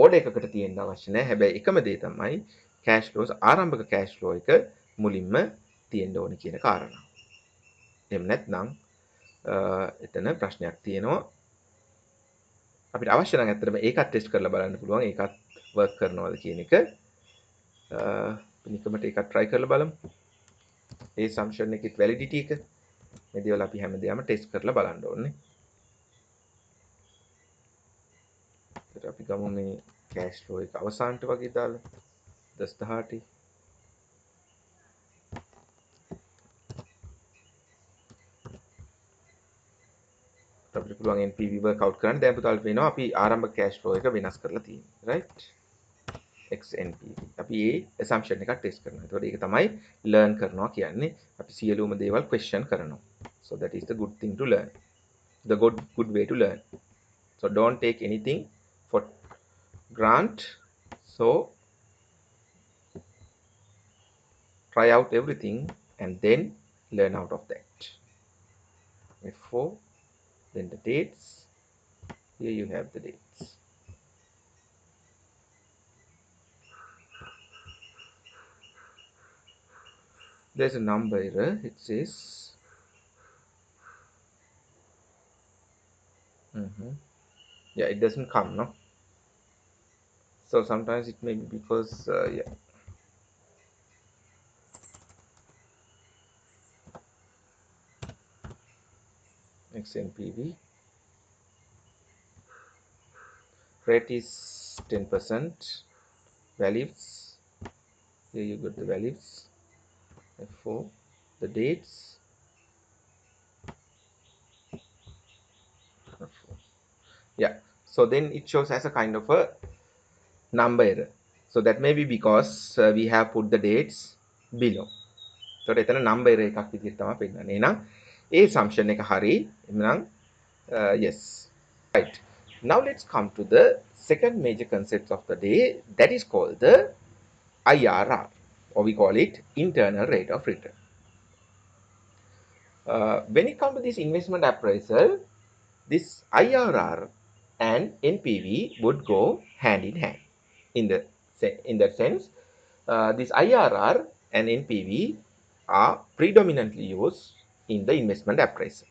order එකකට තියෙන්න අවශ්‍ය නෑ. හැබැයි එකම දේ තමයි cash flows ආරම්භක cash flow එක මුලින්ම තියෙන්න ඕනේ කියන කාරණාව. එහෙම නැත්නම් එතන ප්‍රශ්නයක් තියෙනවා. අපිට අවශ්‍ය නම් ඇත්තටම ඒකත් ටෙස්ට් කරලා බලන්න පුළුවන්. ඒකත් work කරනවද කියන එක. නිකමට ඒකත් try කරලා බලමු. ඒ assumption එකේ validity එක මේ දේවල් අපි හැමදේම ටෙස්ට් කරලා බලන්න ඕනේ. ඒත් අපි ගමු මේ cash flow එක අවසානට වගේ දාලා 10-18 අපිට පුළුවන් NPV workout කරන්න. දැන් පුතාලට පේනවා අපි ආරම්භක cash flow එක වෙනස් කරලා තියෙනවා. right? XNPV. අපි ඒ assumption එකක් ටෙස්ට් කරනවා. ඒතකොට ඒක තමයි learn කරනවා කියන්නේ. අපි සියලුම දේවල් question කරනවා. So that is the good thing to learn. The good way to learn. So don't take anything for grant. So try out everything and then learn out of that. F4. Then the dates. Here you have the dates. There's a number error. It says yeah, it doesn't come, no? So sometimes it may be because yeah. XNPV rate is 10%. Values, here you got the values. F4, the dates, Yeah, so then it shows as a kind of a number error. So that may be because we have put the dates below. So එතන number error එකක් විදිහට තමයි පෙන්නන්නේ. එහෙනම් ඒ assumption එක හරි. එහෙනම් yes. Right. Now let's come to the second major concept of the day, that is called the IRR, or we call it internal rate of return. When it comes to this investment appraisal, this IRR and NPV would go hand in hand. In that sense, this IRR and NPV are predominantly used in the investment appraisal.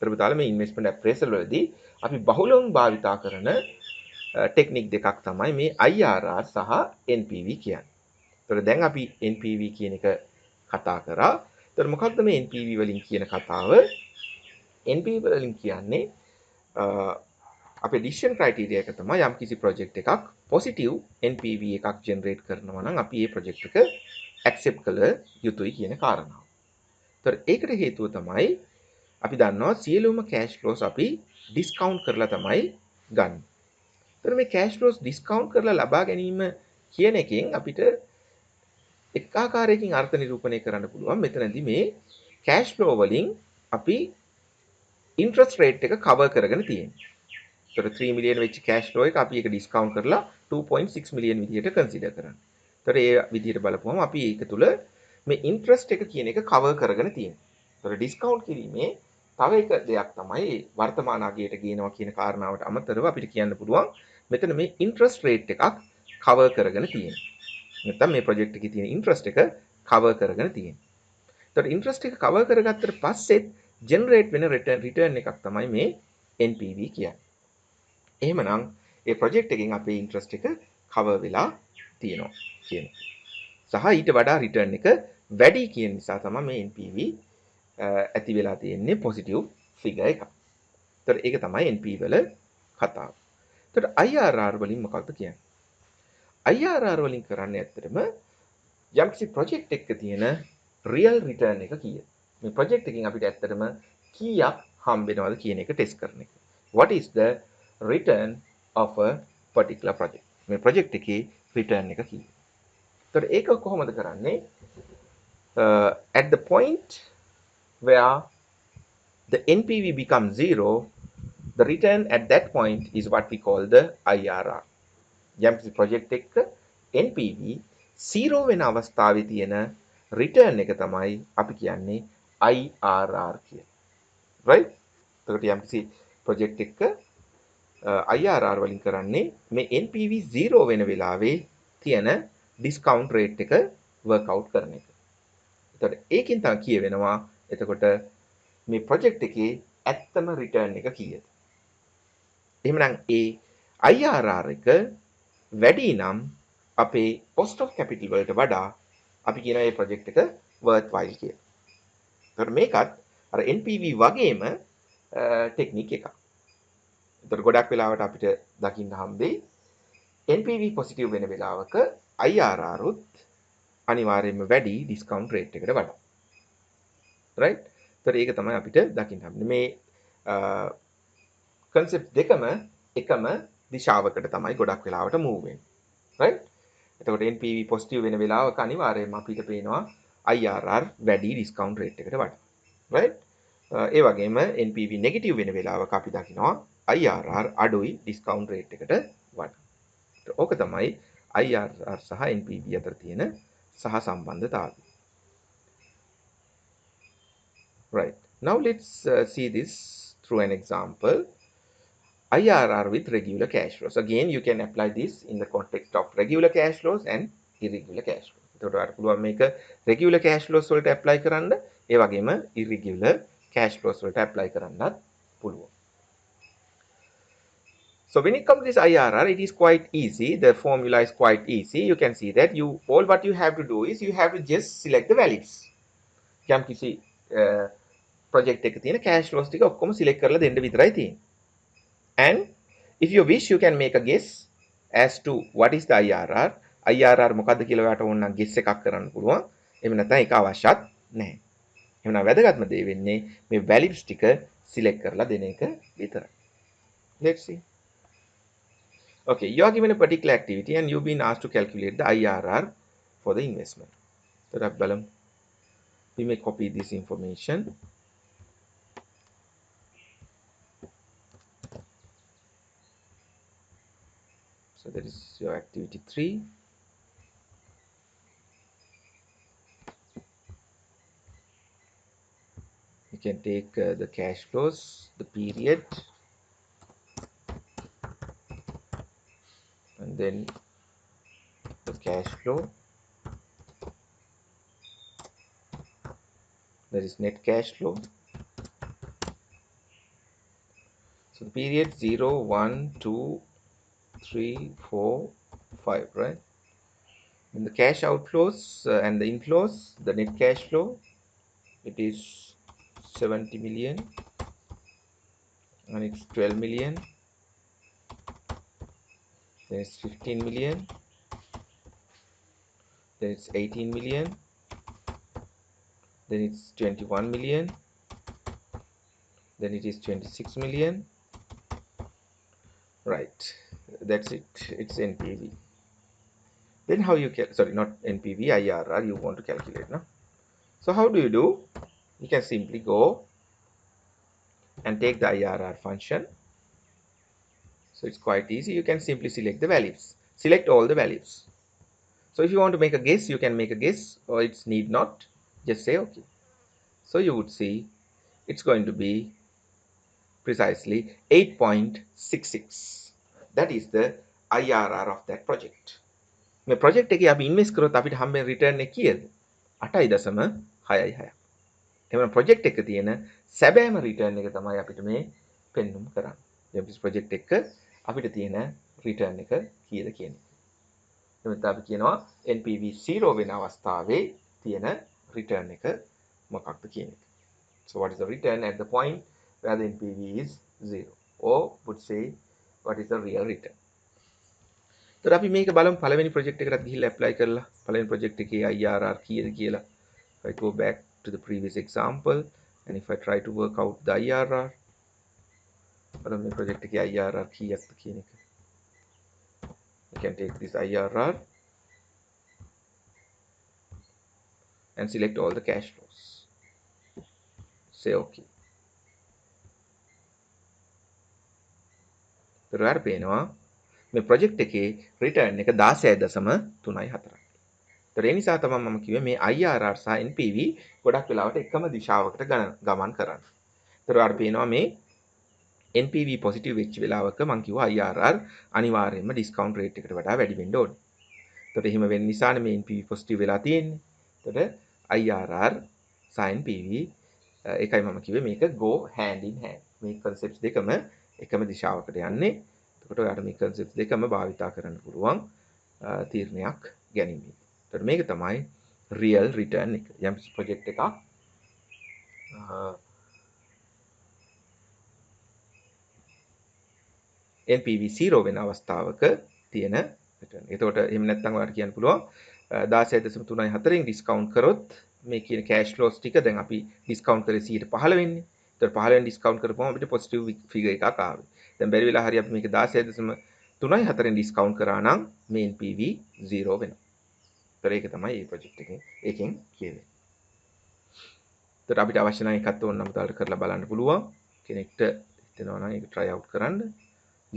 ප්‍රබුතාල මේ investment appraisal වලදී අපි බහුලවම භාවිතා කරන technique දෙකක් තමයි මේ IRR සහ NPV කියන්නේ. ඒතර දැන් අපි NPV කියන එක කතා කරා. ඒතර මොකක්ද මේ NPV වලින් කියන කතාව? NPV වලින් කියන්නේ අපේ decision criteria එක තමයි යම් කිසි project එකක් positive NPV එකක් generate කරනවා නම් අපි ඒ project එක accept කළ යුතුයි කියන කාරණාව. ඒතර ඒකට හේතුව තමයි අපි දන්නවා සියලුම cash flows අපි discount කරලා තමයි ගන්න. ඒතර මේ cash flows discount කරලා ලබා ගැනීම කියන එකෙන් අපිට එක් ආකාරයකින් අර්ථ නිරූපණය කරන්න පුළුවන්. මෙතනදී මේ cash flow වලින් අපි interest rate එක cover කරගෙන තියෙනවා. ඒතර 3 million වෙච්ච cash flow එක අපි ඒක discount කරලා 2.6 million විදිහට consider කරනවා. ඒතර ඒ විදිහට බලපුවම අපි ඒක තුල මේ interest එක කියන එක cover කරගෙන තියෙනවා. ඒතර discount කිරීමේ තව එක දෙයක් තමයි වර්තමාන අගයට ගේනවා කියන කාරණාවට අමතරව අපිට කියන්න පුළුවන් මෙතන මේ interest rate එකක් cover කරගෙන තියෙනවා. නැත්නම් මේ project එකේ තියෙන interest එක cover කරගෙන තියෙනවා. ඒතර interest එක cover කරගත්තට පස්සෙත් generate වෙන return එකක් තමයි මේ NPV කියන්නේ. එහෙමනම් ඒ project එකෙන් අපේ interest එක cover වෙලා තියෙනවා කියන එක. සහ ඊට වඩා return එක වැඩි කියන නිසා තමයි මේ NPV ඇති වෙලා තියෙන්නේ positive figure එකක්. ඒතර ඒක තමයි NPV වල කතාව. ඒතර IRR වලින් මොකක්ද කියන්නේ? IRR වලින් කරන්නේ ඇත්තටම යම්කිසි project එකක තියෙන real return එක කීයද? මේ project එකකින් අපිට ඇත්තටම කීයක් හම්බ වෙනවද කියන එක test කරන එක. What is the return of a particular project? මේ project එකේ return එක කීයද? ඒතර ඒක කොහොමද කරන්නේ? At the point where the NPV becomes 0, the return at that point is what we call the IRR. යම්කිසි project එකක NPV 0 වෙන අවස්ථාවේ තියෙන return එක තමයි අපි කියන්නේ IRR කියලා. right? එතකොට යම්කිසි project එකක IRR වලින් කරන්නේ මේ NPV 0 වෙන වෙලාවේ තියෙන discount rate එක work out කරන එක. එතකොට ඒකෙන් තමයි කියවෙනවා එතකොට මේ project එකේ ඇත්තම return එක කීයද? එහෙමනම් ඒ IRR එක වැඩි නම් අපේ cost of capital වලට වඩා අපි කියනවා මේ project එක worthwhile කියලා. එතකොට මේකත් අර NPV වගේම ටෙක්නික් එකක්. එතකොට ගොඩක් වෙලාවට අපිට දකින්න හම්බෙයි NPV positive වෙන වෙලාවක IRR උත් අනිවාර්යයෙන්ම වැඩි discount rate එකට වඩා. right? එතකොට ඒක තමයි අපිට දකින්න හම්බෙන්නේ. මේ concept දෙකම එකම දිශාවකට තමයි ගොඩක් වෙලාවට move වෙන්නේ. right? එතකොට NPV positive වෙන වෙලාවක අනිවාර්යයෙන්ම අපිට පේනවා IRR වැඩි discount rate එකට වඩා. right? ඒ වගේම NPV negative වෙන වෙලාවක අපි දකිනවා IRR අඩුයි discount rate එකට වඩා. ඕක තමයි IRR සහ NPV අතර තියෙන සහසම්බන්ධතාවය. right. Now let's see this through an example. IRR with regular cash flows. Again, you can apply this in the context of regular cash flows and irregular cash flows. එතකොට ඔයාලට පුළුවන් මේක regular cash flows වලට apply කරන්න, ඒ වගේම irregular cash flows වලට apply කරන්නත් පුළුවන්. So when it comes to this IRR, it is quite easy. The formula is quite easy. You can see that all what you have to do is you have to just select the values. යම් කිසි project එකක තියෙන cash flows ටික ඔක්කොම select කරලා දෙන්න විතරයි තියෙන්නේ. And if you wish, you can make a guess as to what is the IRR. IRR මොකද්ද කියලා ඔයාලට ඕන නම් guess එකක් කරන්න පුළුවන්. එහෙම නැත්නම් ඒක අවශ්‍යත් නැහැ. එහෙනම් වැදගත්ම දේ වෙන්නේ මේ values ටික select කරලා දෙන එක විතරයි. Let's see. Okay, you are given a particular activity and you've been asked to calculate the IRR for the investment. So we may copy this information. So that is your activity 3. You can take the cash flows, the period, and then the cash flow, that is net cash flow. So the period 0, 1, 2, 3, 4, 5, right? And the cash outflows and the inflows, the net cash flow, it is 70 million, and it's 12 million, then it's 15 million, then it's 18 million, then it's 21 million, then it is 26 million, right? That's it. It's NPV. Then how you sorry, not NPV, IRR you want to calculate, no? So how do? You can simply go and take the IRR function. So it's quite easy. You can simply select the values. Select all the values. So if you want to make a guess, you can make a guess, or it's need not. Just say okay. So you would see it's going to be precisely 8.66. That is the IRR of that project. මේ project එකේ අපි invest කරොත් අපිට හම්බෙන return එක කීයද? 8.66. එහෙනම් project එක තියෙන සැබෑම return එක තමයි අපිට මේ පෙන්눔 කරන්නේ. මේ project එක අපිට තියෙන return එක කීයද කියන එක. එතකොට අපි කියනවා NPV 0 වෙන අවස්ථාවේ තියෙන return එක මොකක්ද කියන එක. So what is the return at the point where the NPV is 0, or would say what is the real return. එතකොට අපි මේක බලමු පළවෙනි project එකකට ගිහිල්ලා apply කරලා පළවෙනි project එකේ IRR කීයද කියලා. If I go back to the previous example and if I try to work out the IRR, බලමු මේ project එකේ IRR කීයක්ද කියන එක. You can take this IRR and select all the cash flows. Say okay. එතකොට පේනවා මේ project එකේ return එක 16.34. ඒ නිසා තමයි මම කිව්වේ මේ IRR සහ NPV ගොඩක් වෙලාවට එකම දිශාවකට ගමන් කරන්නේ. ඒතර පේනවා මේ NPV positive වෙච්ච වෙලාවක මම කිව්වා IRR අනිවාර්යයෙන්ම discount rate එකට වඩා වැඩි වෙන්න ඕනේ. එතකොට එහෙම වෙන්න නිසානේ මේ NPV positive වෙලා තියෙන්නේ. එතකොට IRR සහ NPV ඒකයි මම කිව්වේ මේක go hand in hand. මේ concepts දෙකම එකම දිශාවකට යන්නේ. එතකොට ඔයාලට මේ concepts දෙකම භාවිතා කරන්න පුළුවන් තීරණයක් ගැනීමේ. එතකොට මේක තමයි real return එක. යම් project එකක් NPV 0 වෙන අවස්ථාවක තියෙන return. එතකොට එහෙම නැත්නම් ඔයාලට කියන්න පුළුවන් 16.34න් discount කරොත් මේ කියන cash flows ටික දැන් අපි discount කරේ 115 වෙන්නේ. ඒතර 15න් discount කරපුවම අපිට positive figure එකක් ආවේ. දැන් බැරි වෙලා හරි අපි මේක 16.34න් discount කරා නම් මේ NPV 0 වෙනවා. ඒතර ඒක තමයි මේ project එකෙන් කියවෙන්නේ. ඒතර අපිට අවශ්‍ය නම් එකත් ඕනනම් උදාහරණ කරලා බලන්න පුළුවන්. කෙනෙක්ට හිතෙනවා නම් ඒක try out කරන්න.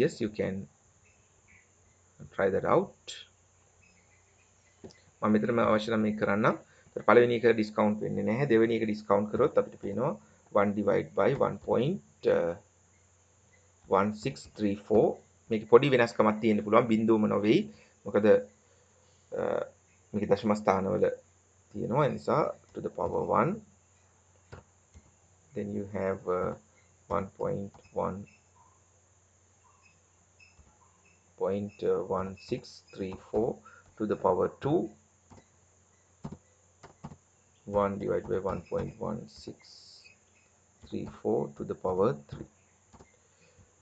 Yes, you can try that out. මම මෙතනම අවශ්‍ය නම් මේක කරන්නම්. ඒතර පළවෙනි එක ඩිස්කවුන්ට් වෙන්නේ නැහැ. දෙවෙනි එක ඩිස්කවුන්ට් කරොත් අපිට පේනවා 1 divide by 1.1634. මේක පොඩි වෙනස්කමක් තියෙන්න පුළුවන්. බිඳුවම නොවේයි. මොකද මේක දශම ස්ථානවල තියෙනවා. ඒ නිසා to the power 1, then you have 1.1634 to the power 2, 1 divided by 1.1634 to the power 3.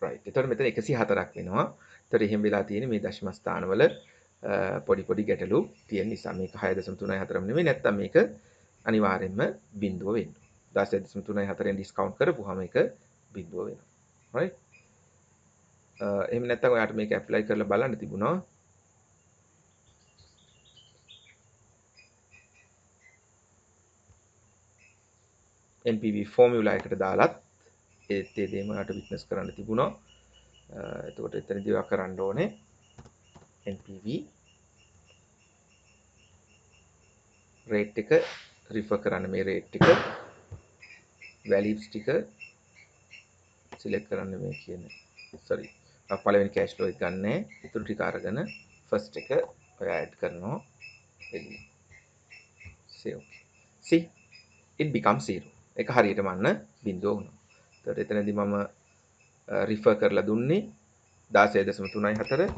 right. එතකොට මෙතන 104ක් වෙනවා. ඒතර එහෙම වෙලා තියෙන්නේ මේ දශම ස්ථානවල පොඩි ගැටලු තියෙන නිසා මේක 6.34ම නෙමෙයි, නැත්තම් මේක අනිවාර්යෙන්ම බිඳුව වෙනවා. 16.34න් ඩිස්කවුන්ට් කරපුවාම මේක බිඳුව වෙනවා. right. එහෙම නැත්නම් ඔයාලට මේක ඇප්ලයි කරලා බලන්න තිබුණා. NPV ෆෝමියුලා එකට දාලත් ඒත් ඒ දේම ඔයාලට විට්නස් කරන්න තිබුණා. එතකොට එතනදී ඔයා කරන්න ඕනේ NPV rate එක refer කරන්න මේ rate එක values ටික select කරන්න මේ කියන්නේ sorry පළවෙනි cash flow එක ගන්නෑ ඊටු ටික අරගෙන first එක ඔයා add කරනවා එළිය save see it becomes 0 ඒක හරියටම අන්න බිඳුව වුණා. එතකොට එතනදී මම refer කරලා දුන්නේ 16.34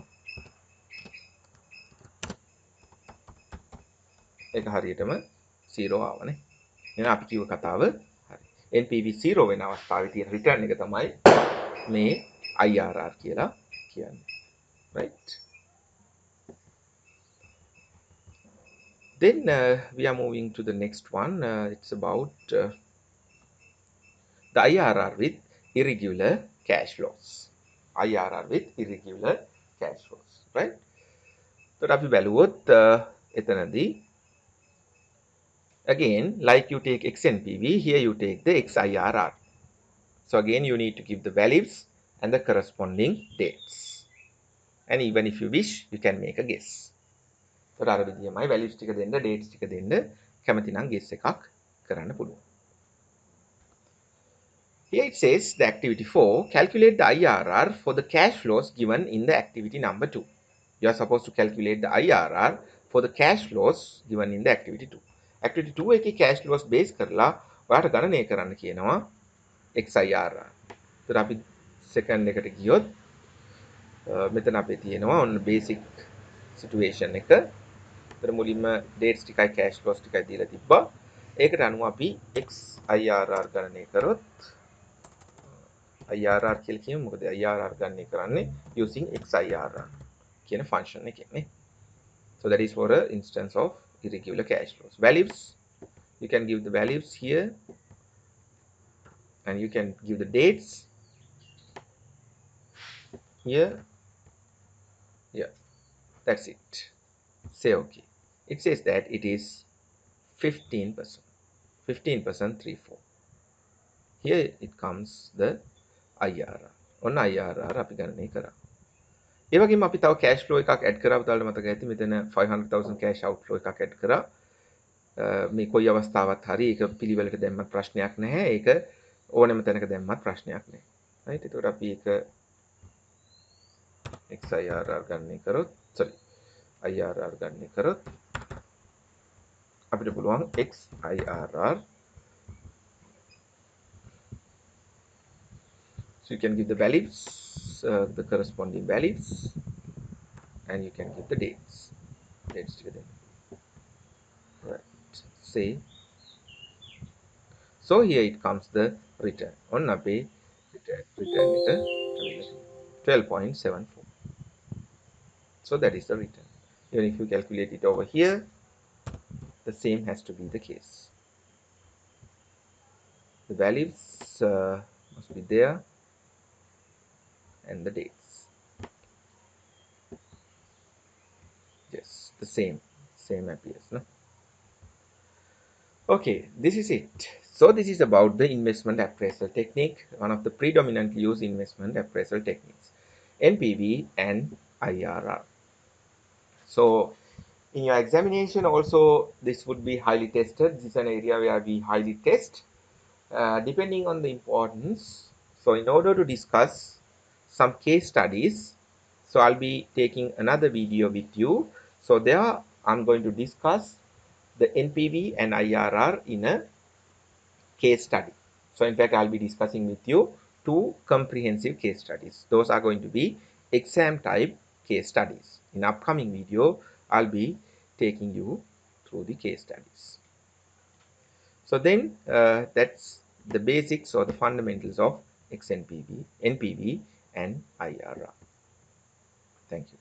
ඒක හරියටම 0 ආවනේ. එහෙනම් අපි කිව්ව කතාව හරි. NPV 0 වෙන අවස්ථාවේ තියෙන return එක තමයි මේ IRR කියලා කියන්නේ. Right? Then we are moving to the next one. It's about the IRR with irregular cash flows. IRR with irregular cash flows. Right? So අපි බැලුවොත් එතනදී again, like you take XNPV, here you take the XIRR. So again, you need to give the values and the corresponding dates. And even if you wish, you can make a guess. So අර විදියමයි values ටික දෙන්න, dates ටික දෙන්න කැමති නම් guess එකක් කරන්න පුළුවන්. Here it says the activity 4, calculate the IRR for the cash flows given in the activity number 2. You are supposed to calculate the IRR for the cash flows given in the activity 2. Activity 2 එකේ cash flows base කරලා ඔයාට ගණනය කරන්න කියනවා XIRR. එතකොට අපි second එකට ගියොත් මෙතන අපේ තියෙනවා ඔන්න basic situation එක. එතන මුලින්ම dates ටිකයි cash flows ටිකයි දීලා තිබ්බා. ඒකට අනුව අපි XIRR ගණනය කරොත් IRR කියලා කියමු. මොකද IRR ගණනය කරන්නේ using XIRR කියන function එකෙන් නේ. So that is for an instance of irregular cash flows. Values, you can give the values here and you can give the dates here. Yeah, that's it. Say okay. It says that it is 15%. 15% 34. Here it comes the IRR. On IRR අපි ගණනය කරා. ඒ වගේම අපි තව cash flow එකක් add කරා. ඔයාලට මතක ඇති මෙතන 500,000 cash outflow එකක් add කරා. මේ කොයි අවස්ථාවක් හරි ඒක පිළිවෙලට දැම්මත් ප්‍රශ්නයක් නැහැ. ඒක ඕනෑම තැනක දැම්මත් ප්‍රශ්නයක් නැහැ. right? ඒතකොට අපි ඒක XIRR ගණනය කරොත් sorry IRR ගණනය කරොත් අපිට පුළුවන් XIRR. So you can give the values, the corresponding values, and you can give the dates. Dates together. Right. Say. So here it comes the return. On ape return it 12.74. So that is the return. Even if you calculate it over here, the same has to be the case. The values must be there and the dates. Yes, the same appears. No? Okay, this is it. So this is about the investment appraisal technique, one of the predominantly used investment appraisal techniques, NPV and IRR. So in your examination also, this would be highly tested. This is an area where we highly test, depending on the importance. So in order to discuss some case studies, so I'll be taking another video with you. So there I'm going to discuss the NPV and IRR in a case study. So in fact, I'll be discussing with you 2 comprehensive case studies. Those are going to be exam type case studies. In upcoming video, I'll be taking you through the case studies. So then that's the basics or the fundamentals of XNPV, NPV and IRR. Thank you.